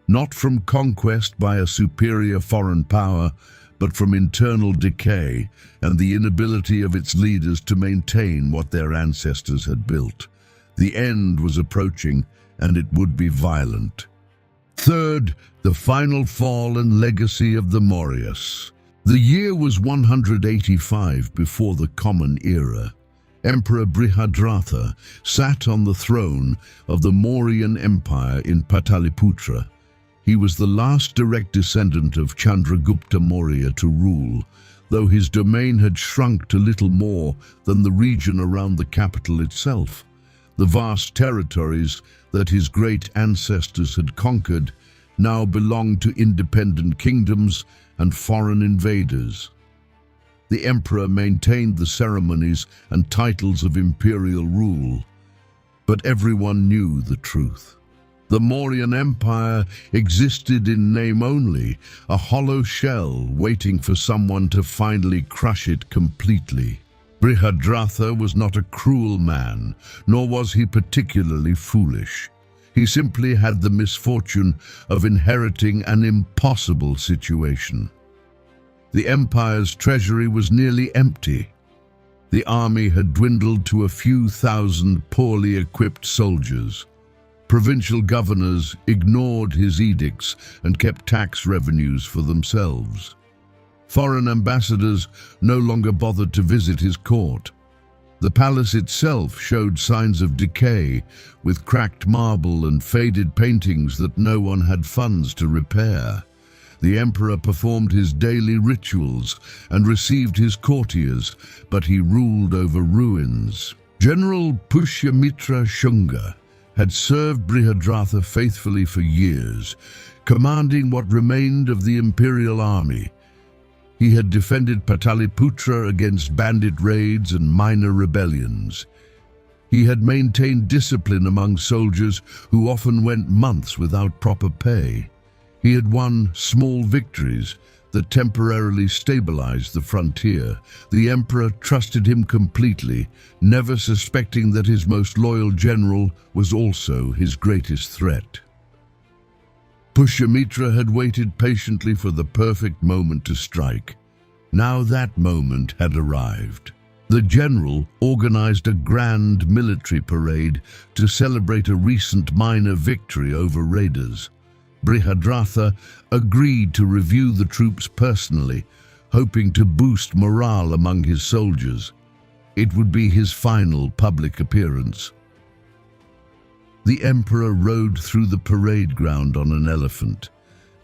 Not from conquest by a superior foreign power, but from internal decay and the inability of its leaders to maintain what their ancestors had built. The end was approaching, and it would be violent. Third, the final fall and legacy of the Mauryas. The year was 185 before the Common Era. Emperor Brihadratha sat on the throne of the Mauryan Empire in Pataliputra. He was the last direct descendant of Chandragupta Maurya to rule, though his domain had shrunk to little more than the region around the capital itself. The vast territories that his great ancestors had conquered now belonged to independent kingdoms and foreign invaders. The emperor maintained the ceremonies and titles of imperial rule, but everyone knew the truth. The Mauryan Empire existed in name only, a hollow shell waiting for someone to finally crush it completely. Brihadratha was not a cruel man, nor was he particularly foolish. He simply had the misfortune of inheriting an impossible situation. The empire's treasury was nearly empty. The army had dwindled to a few thousand poorly equipped soldiers. Provincial governors ignored his edicts and kept tax revenues for themselves. Foreign ambassadors no longer bothered to visit his court. The palace itself showed signs of decay, with cracked marble and faded paintings that no one had funds to repair. The emperor performed his daily rituals and received his courtiers, but he ruled over ruins. General Pushyamitra Shunga had served Brihadratha faithfully for years, commanding what remained of the imperial army. He had defended Pataliputra against bandit raids and minor rebellions. He had maintained discipline among soldiers who often went months without proper pay. He had won small victories that temporarily stabilized the frontier. The emperor trusted him completely, never suspecting that his most loyal general was also his greatest threat. Pushyamitra had waited patiently for the perfect moment to strike. Now that moment had arrived. The general organized a grand military parade to celebrate a recent minor victory over raiders. Brihadratha agreed to review the troops personally, hoping to boost morale among his soldiers. It would be his final public appearance. The emperor rode through the parade ground on an elephant,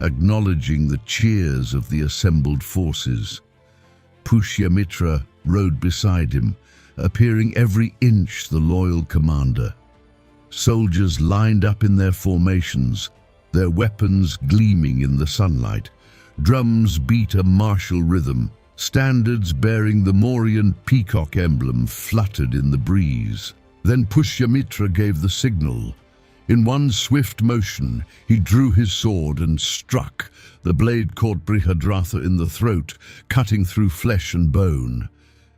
acknowledging the cheers of the assembled forces. Pushyamitra rode beside him, appearing every inch the loyal commander. Soldiers lined up in their formations, their weapons gleaming in the sunlight. Drums beat a martial rhythm. Standards bearing the Mauryan peacock emblem fluttered in the breeze. Then Pushyamitra gave the signal. In one swift motion, he drew his sword and struck. The blade caught Brihadratha in the throat, cutting through flesh and bone.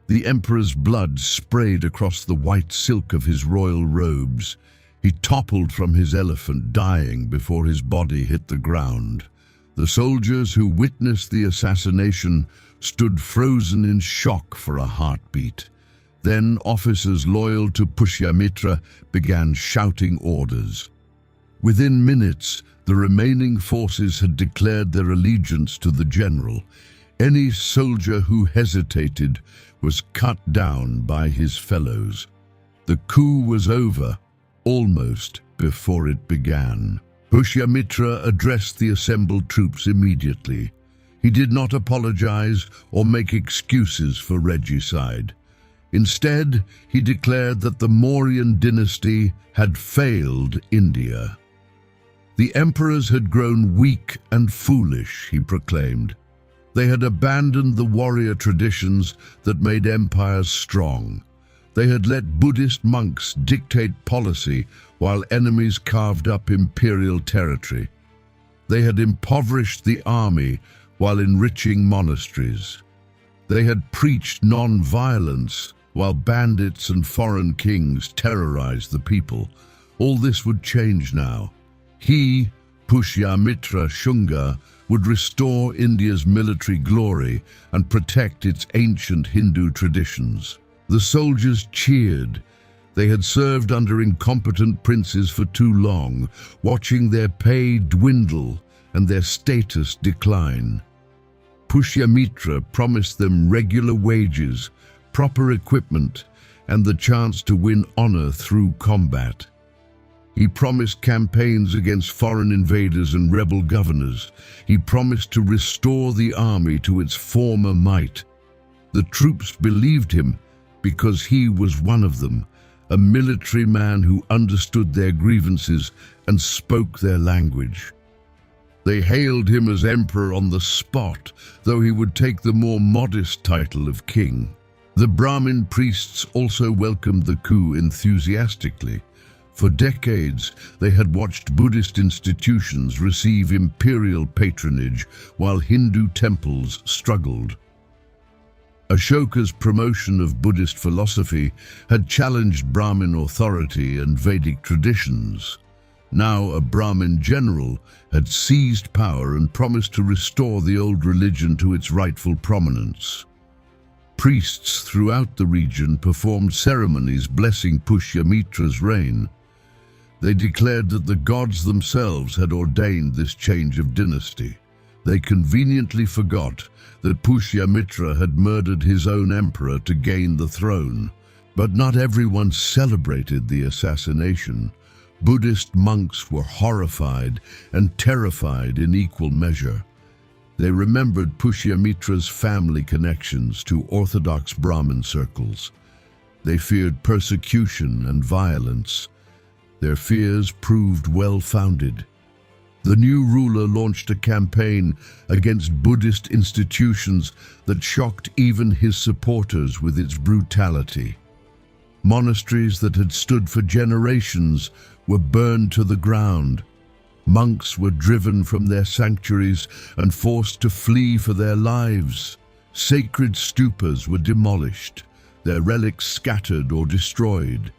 The emperor's blood sprayed across the white silk of his royal robes. He toppled from his elephant, dying before his body hit the ground. The soldiers who witnessed the assassination stood frozen in shock for a heartbeat. Then officers loyal to Pushyamitra began shouting orders. Within minutes, the remaining forces had declared their allegiance to the general. Any soldier who hesitated was cut down by his fellows. The coup was over, almost before it began. Pushyamitra addressed the assembled troops immediately. He did not apologize or make excuses for regicide. Instead, he declared that the Mauryan dynasty had failed India. The emperors had grown weak and foolish, he proclaimed. They had abandoned the warrior traditions that made empires strong. They had let Buddhist monks dictate policy while enemies carved up imperial territory. They had impoverished the army while enriching monasteries. They had preached non-violence while bandits and foreign kings terrorized the people. All this would change now. He, Pushyamitra Shunga, would restore India's military glory and protect its ancient Hindu traditions. The soldiers cheered. They had served under incompetent princes for too long, watching their pay dwindle and their status decline. Pushyamitra promised them regular wages, proper equipment, and the chance to win honor through combat. He promised campaigns against foreign invaders and rebel governors. He promised to restore the army to its former might. The troops believed him because he was one of them, a military man who understood their grievances and spoke their language. They hailed him as emperor on the spot, though he would take the more modest title of king. The Brahmin priests also welcomed the coup enthusiastically. For decades, they had watched Buddhist institutions receive imperial patronage while Hindu temples struggled. Ashoka's promotion of Buddhist philosophy had challenged Brahmin authority and Vedic traditions. Now a Brahmin general had seized power and promised to restore the old religion to its rightful prominence. Priests throughout the region performed ceremonies blessing Pushyamitra's reign. They declared that the gods themselves had ordained this change of dynasty. They conveniently forgot that Pushyamitra had murdered his own emperor to gain the throne. But not everyone celebrated the assassination. Buddhist monks were horrified and terrified in equal measure. They remembered Pushyamitra's family connections to orthodox Brahmin circles. They feared persecution and violence. Their fears proved well-founded. The new ruler launched a campaign against Buddhist institutions that shocked even his supporters with its brutality. Monasteries that had stood for generations were burned to the ground. Monks were driven from their sanctuaries and forced to flee for their lives. Sacred stupas were demolished, their relics scattered or destroyed.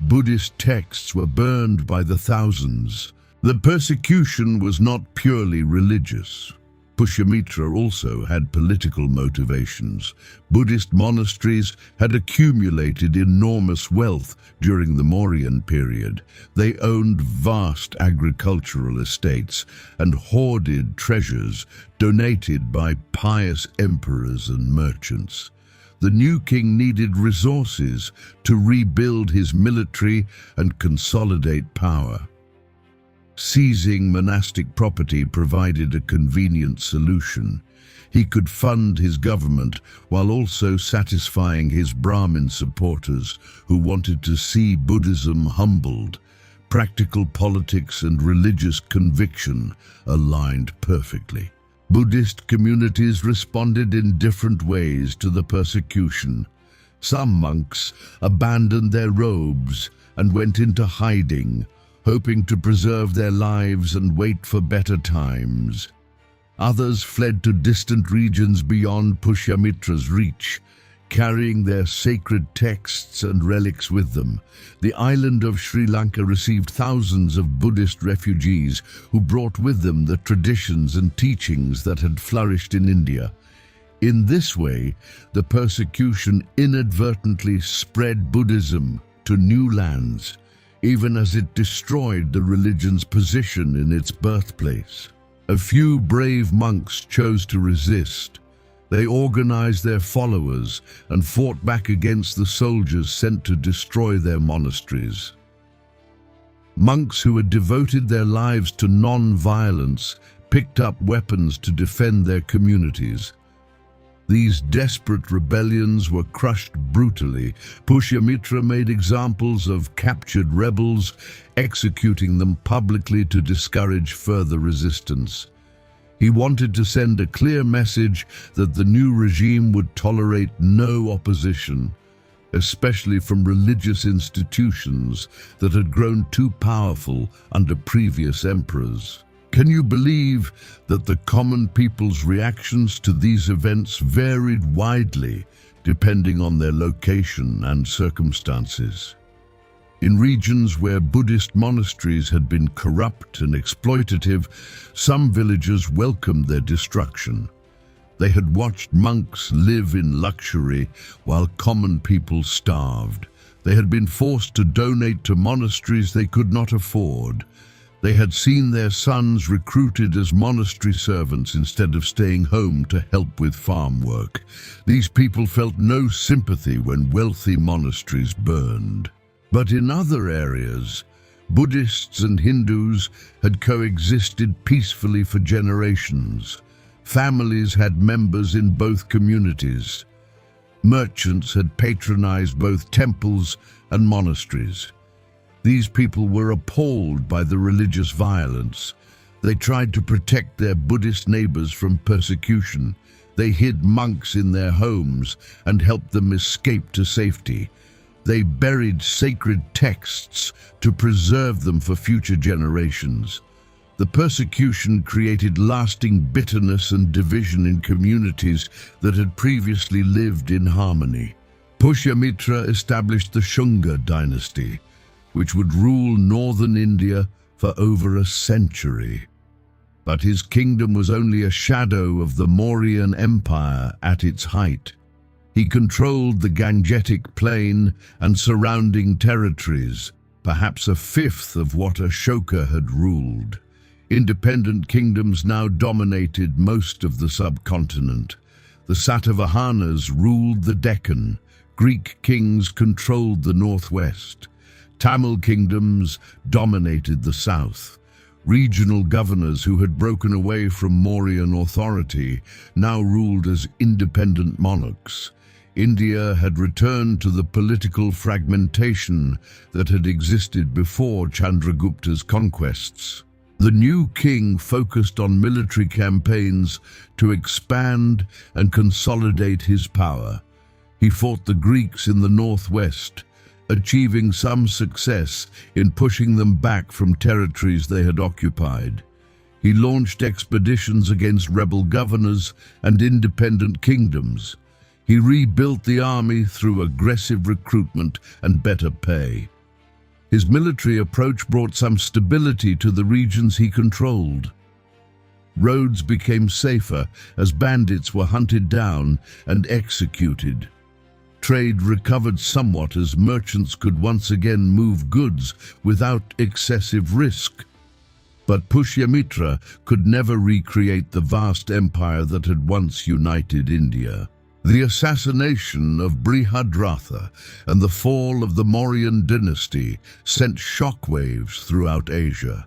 Buddhist texts were burned by the thousands. The persecution was not purely religious. Pushyamitra also had political motivations. Buddhist monasteries had accumulated enormous wealth during the Mauryan period. They owned vast agricultural estates and hoarded treasures donated by pious emperors and merchants. The new king needed resources to rebuild his military and consolidate power. Seizing monastic property provided a convenient solution. He could fund his government while also satisfying his Brahmin supporters who wanted to see Buddhism humbled. Practical politics and religious conviction aligned perfectly. Buddhist communities responded in different ways to the persecution. Some monks abandoned their robes and went into hiding, hoping to preserve their lives and wait for better times. Others fled to distant regions beyond Pushyamitra's reach, carrying their sacred texts and relics with them. The island of Sri Lanka received thousands of Buddhist refugees who brought with them the traditions and teachings that had flourished in India. In this way, the persecution inadvertently spread Buddhism to new lands, even as it destroyed the religion's position in its birthplace. A few brave monks chose to resist. They organized their followers and fought back against the soldiers sent to destroy their monasteries. Monks who had devoted their lives to non-violence picked up weapons to defend their communities. These desperate rebellions were crushed brutally. Pushyamitra made examples of captured rebels, executing them publicly to discourage further resistance. He wanted to send a clear message that the new regime would tolerate no opposition, especially from religious institutions that had grown too powerful under previous emperors. Can you believe that the common people's reactions to these events varied widely depending on their location and circumstances? In regions where Buddhist monasteries had been corrupt and exploitative, some villagers welcomed their destruction. They had watched monks live in luxury while common people starved. They had been forced to donate to monasteries they could not afford. They had seen their sons recruited as monastery servants instead of staying home to help with farm work. These people felt no sympathy when wealthy monasteries burned. But in other areas, Buddhists and Hindus had coexisted peacefully for generations. Families had members in both communities. Merchants had patronized both temples and monasteries. These people were appalled by the religious violence. They tried to protect their Buddhist neighbors from persecution. They hid monks in their homes and helped them escape to safety. They buried sacred texts to preserve them for future generations. The persecution created lasting bitterness and division in communities that had previously lived in harmony. Pushyamitra established the Shunga dynasty, which would rule northern India for over a century. But his kingdom was only a shadow of the Mauryan Empire at its height. He controlled the Gangetic Plain and surrounding territories, perhaps a fifth of what Ashoka had ruled. Independent kingdoms now dominated most of the subcontinent. The Satavahanas ruled the Deccan. Greek kings controlled the northwest. Tamil kingdoms dominated the south. Regional governors who had broken away from Mauryan authority now ruled as independent monarchs. India had returned to the political fragmentation that had existed before Chandragupta's conquests. The new king focused on military campaigns to expand and consolidate his power. He fought the Greeks in the northwest, achieving some success in pushing them back from territories they had occupied. He launched expeditions against rebel governors and independent kingdoms. He rebuilt the army through aggressive recruitment and better pay. His military approach brought some stability to the regions he controlled. Roads became safer as bandits were hunted down and executed. Trade recovered somewhat as merchants could once again move goods without excessive risk. But Pushyamitra could never recreate the vast empire that had once united India. The assassination of Brihadratha and the fall of the Mauryan dynasty sent shockwaves throughout Asia.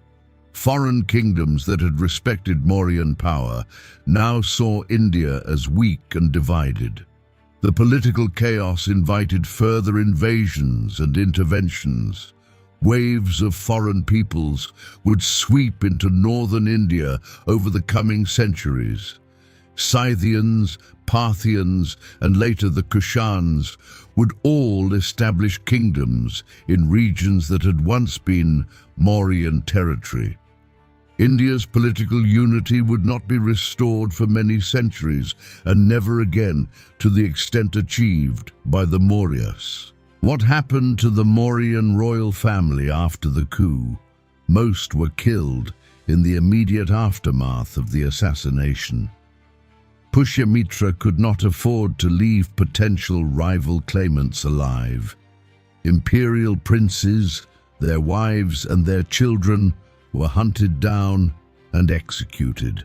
Foreign kingdoms that had respected Mauryan power now saw India as weak and divided. The political chaos invited further invasions and interventions. Waves of foreign peoples would sweep into northern India over the coming centuries. Scythians, Parthians, and later the Kushans would all establish kingdoms in regions that had once been Mauryan territory. India's political unity would not be restored for many centuries, and never again to the extent achieved by the Mauryas. What happened to the Mauryan royal family after the coup? Most were killed in the immediate aftermath of the assassination. Pushyamitra could not afford to leave potential rival claimants alive. Imperial princes, their wives and their children were hunted down and executed.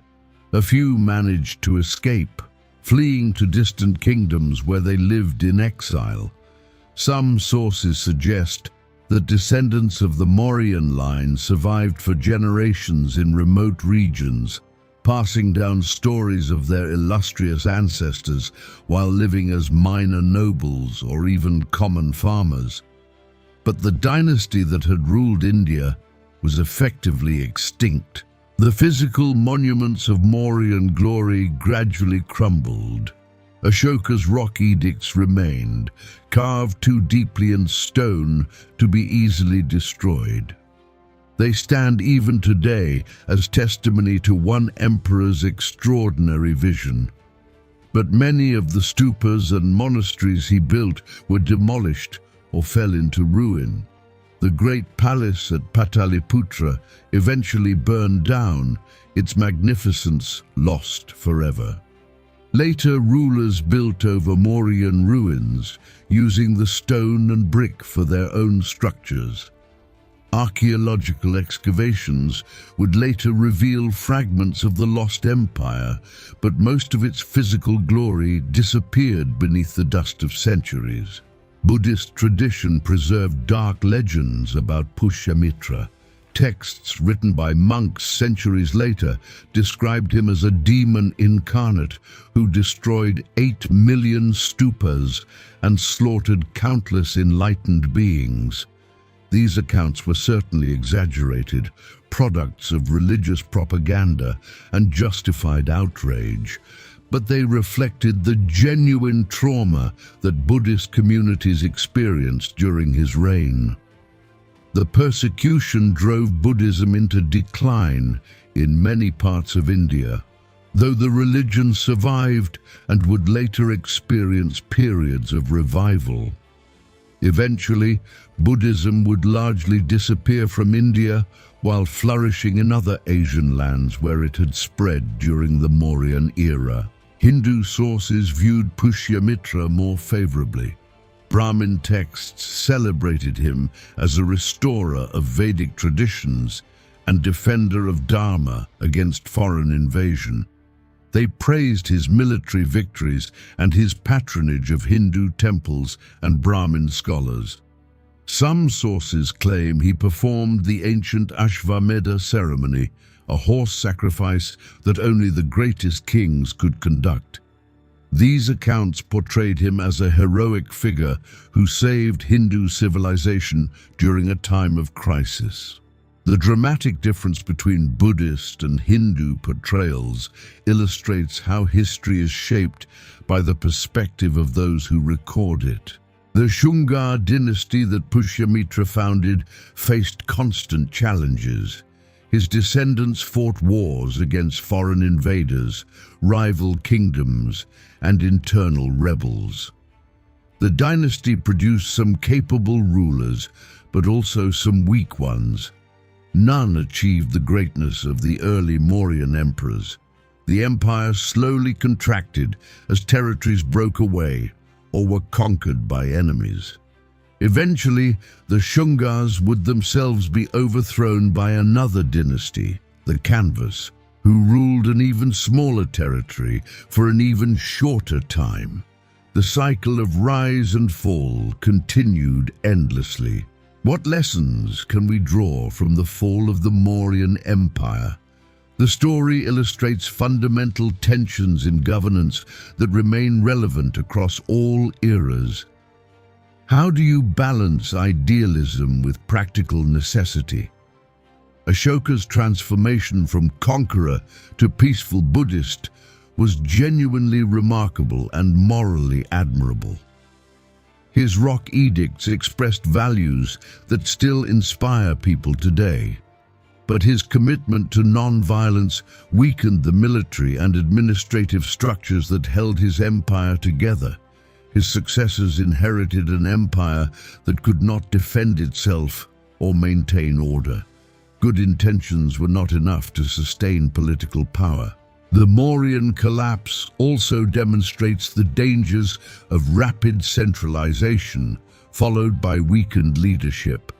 A few managed to escape, fleeing to distant kingdoms where they lived in exile. Some sources suggest that descendants of the Mauryan line survived for generations in remote regions, passing down stories of their illustrious ancestors while living as minor nobles or even common farmers. But the dynasty that had ruled India was effectively extinct. The physical monuments of Mauryan glory gradually crumbled. Ashoka's rock edicts remained, carved too deeply in stone to be easily destroyed. They stand even today as testimony to one emperor's extraordinary vision. But many of the stupas and monasteries he built were demolished or fell into ruin. The great palace at Pataliputra eventually burned down, its magnificence lost forever. Later rulers built over Mauryan ruins, using the stone and brick for their own structures. Archaeological excavations would later reveal fragments of the lost empire, but most of its physical glory disappeared beneath the dust of centuries. Buddhist tradition preserved dark legends about Pushyamitra. Texts written by monks centuries later described him as a demon incarnate who destroyed 8 million stupas and slaughtered countless enlightened beings. These accounts were certainly exaggerated, products of religious propaganda and justified outrage, but they reflected the genuine trauma that Buddhist communities experienced during his reign. The persecution drove Buddhism into decline in many parts of India, though the religion survived and would later experience periods of revival. Eventually, Buddhism would largely disappear from India while flourishing in other Asian lands where it had spread during the Mauryan era. Hindu sources viewed Pushyamitra more favorably. Brahmin texts celebrated him as a restorer of Vedic traditions and defender of Dharma against foreign invasion. They praised his military victories and his patronage of Hindu temples and Brahmin scholars. Some sources claim he performed the ancient Ashvamedha ceremony, a horse sacrifice that only the greatest kings could conduct. These accounts portrayed him as a heroic figure who saved Hindu civilization during a time of crisis. The dramatic difference between Buddhist and Hindu portrayals illustrates how history is shaped by the perspective of those who record it. The Shunga dynasty that Pushyamitra founded faced constant challenges. His descendants fought wars against foreign invaders, rival kingdoms, and internal rebels. The dynasty produced some capable rulers, but also some weak ones. None achieved the greatness of the early Mauryan emperors. The empire slowly contracted as territories broke away or were conquered by enemies. Eventually, the Shungas would themselves be overthrown by another dynasty, the Kanvas, who ruled an even smaller territory for an even shorter time. The cycle of rise and fall continued endlessly. What lessons can we draw from the fall of the Mauryan Empire? The story illustrates fundamental tensions in governance that remain relevant across all eras. How do you balance idealism with practical necessity? Ashoka's transformation from conqueror to peaceful Buddhist was genuinely remarkable and morally admirable. His rock edicts expressed values that still inspire people today. But his commitment to non-violence weakened the military and administrative structures that held his empire together. His successors inherited an empire that could not defend itself or maintain order. Good intentions were not enough to sustain political power. The Mauryan collapse also demonstrates the dangers of rapid centralization, followed by weakened leadership.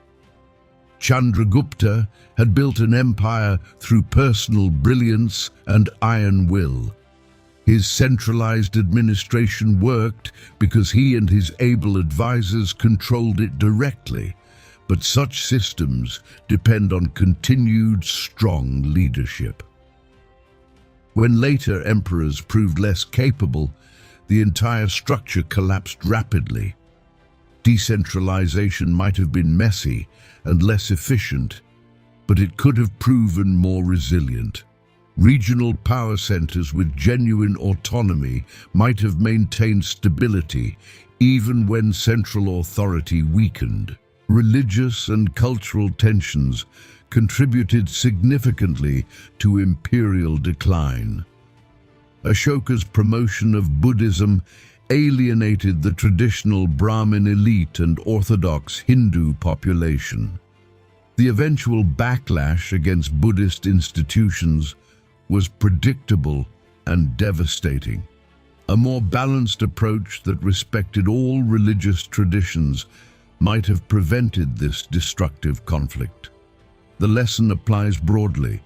Chandragupta had built an empire through personal brilliance and iron will. His centralized administration worked because he and his able advisors controlled it directly, but such systems depend on continued strong leadership. When later emperors proved less capable, the entire structure collapsed rapidly. Decentralization might have been messy and less efficient, but it could have proven more resilient. Regional power centers with genuine autonomy might have maintained stability even when central authority weakened. Religious and cultural tensions contributed significantly to imperial decline. Ashoka's promotion of Buddhism alienated the traditional Brahmin elite and orthodox Hindu population. The eventual backlash against Buddhist institutions was predictable and devastating. A more balanced approach that respected all religious traditions might have prevented this destructive conflict. The lesson applies broadly.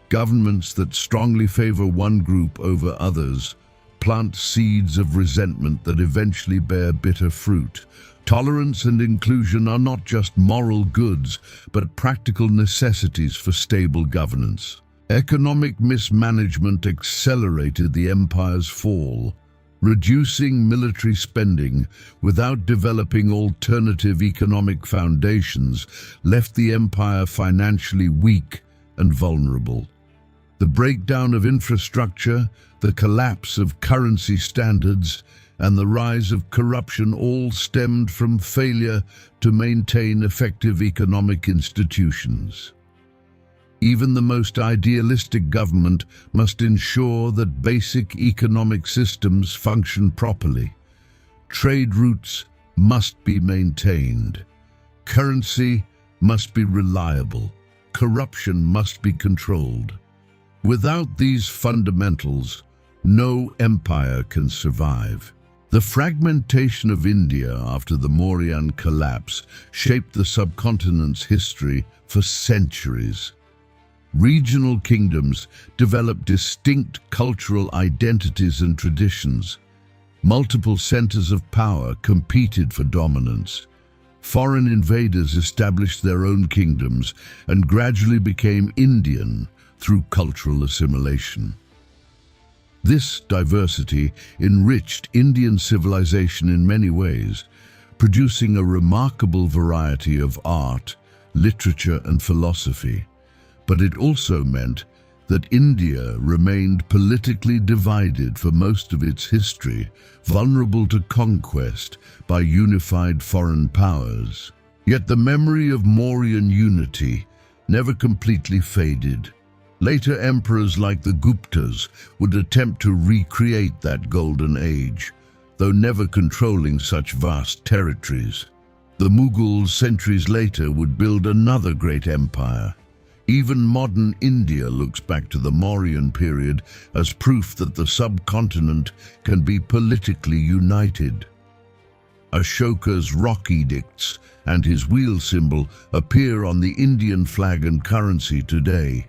Governments that strongly favor one group over others plant seeds of resentment that eventually bear bitter fruit. Tolerance and inclusion are not just moral goods, but practical necessities for stable governance. Economic mismanagement accelerated the empire's fall. Reducing military spending without developing alternative economic foundations left the empire financially weak and vulnerable. The breakdown of infrastructure, the collapse of currency standards, and the rise of corruption all stemmed from failure to maintain effective economic institutions. Even the most idealistic government must ensure that basic economic systems function properly. Trade routes must be maintained. Currency must be reliable. Corruption must be controlled. Without these fundamentals, no empire can survive. The fragmentation of India after the Mauryan collapse shaped the subcontinent's history for centuries. Regional kingdoms developed distinct cultural identities and traditions. Multiple centers of power competed for dominance. Foreign invaders established their own kingdoms and gradually became Indian through cultural assimilation. This diversity enriched Indian civilization in many ways, producing a remarkable variety of art, literature, and philosophy. But it also meant that India remained politically divided for most of its history, vulnerable to conquest by unified foreign powers. Yet the memory of Mauryan unity never completely faded. Later emperors like the Guptas would attempt to recreate that golden age, though never controlling such vast territories. The Mughals centuries later would build another great empire. Even modern India looks back to the Mauryan period as proof that the subcontinent can be politically united. Ashoka's rock edicts and his wheel symbol appear on the Indian flag and currency today.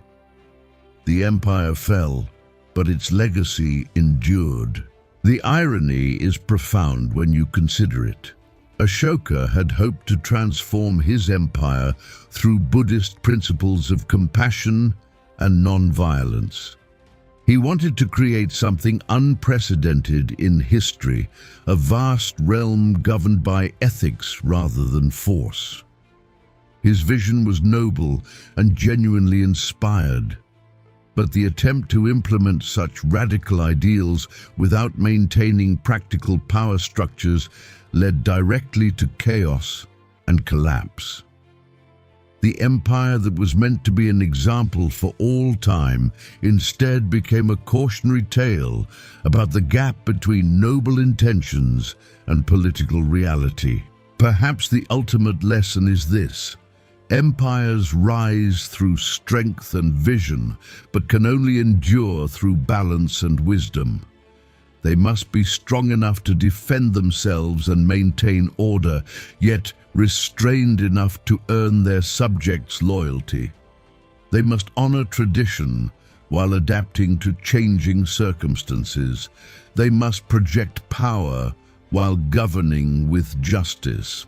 The empire fell, but its legacy endured. The irony is profound when you consider it. Ashoka had hoped to transform his empire through Buddhist principles of compassion and non-violence. He wanted to create something unprecedented in history, a vast realm governed by ethics rather than force. His vision was noble and genuinely inspired. But the attempt to implement such radical ideals without maintaining practical power structures led directly to chaos and collapse. The empire that was meant to be an example for all time instead became a cautionary tale about the gap between noble intentions and political reality. Perhaps the ultimate lesson is this: empires rise through strength and vision, but can only endure through balance and wisdom. They must be strong enough to defend themselves and maintain order, yet restrained enough to earn their subjects' loyalty. They must honor tradition while adapting to changing circumstances. They must project power while governing with justice.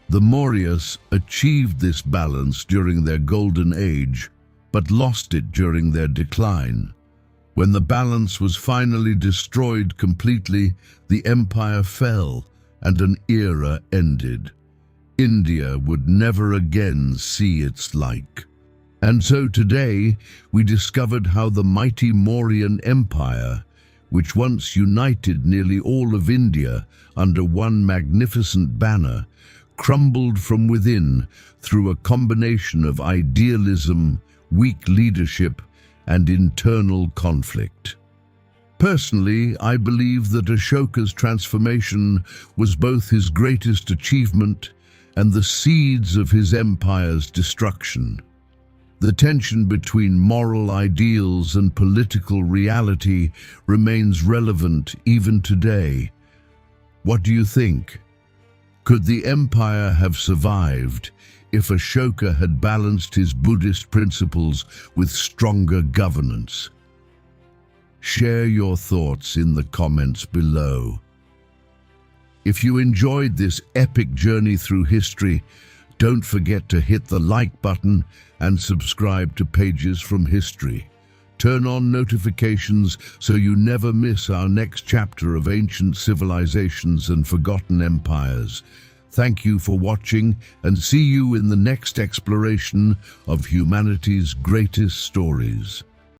The Mauryas achieved this balance during their golden age, but lost it during their decline. When the balance was finally destroyed completely, the empire fell and an era ended. India would never again see its like. And so today, we discovered how the mighty Mauryan Empire, which once united nearly all of India under one magnificent banner, crumbled from within through a combination of idealism, weak leadership, and internal conflict. Personally, I believe that Ashoka's transformation was both his greatest achievement and the seeds of his empire's destruction. The tension between moral ideals and political reality remains relevant even today. What do you think? Could the empire have survived if Ashoka had balanced his Buddhist principles with stronger governance? Share your thoughts in the comments below. If you enjoyed this epic journey through history, don't forget to hit the like button and subscribe to Pages from History. Turn on notifications so you never miss our next chapter of ancient civilizations and forgotten empires. Thank you for watching, and see you in the next exploration of humanity's greatest stories.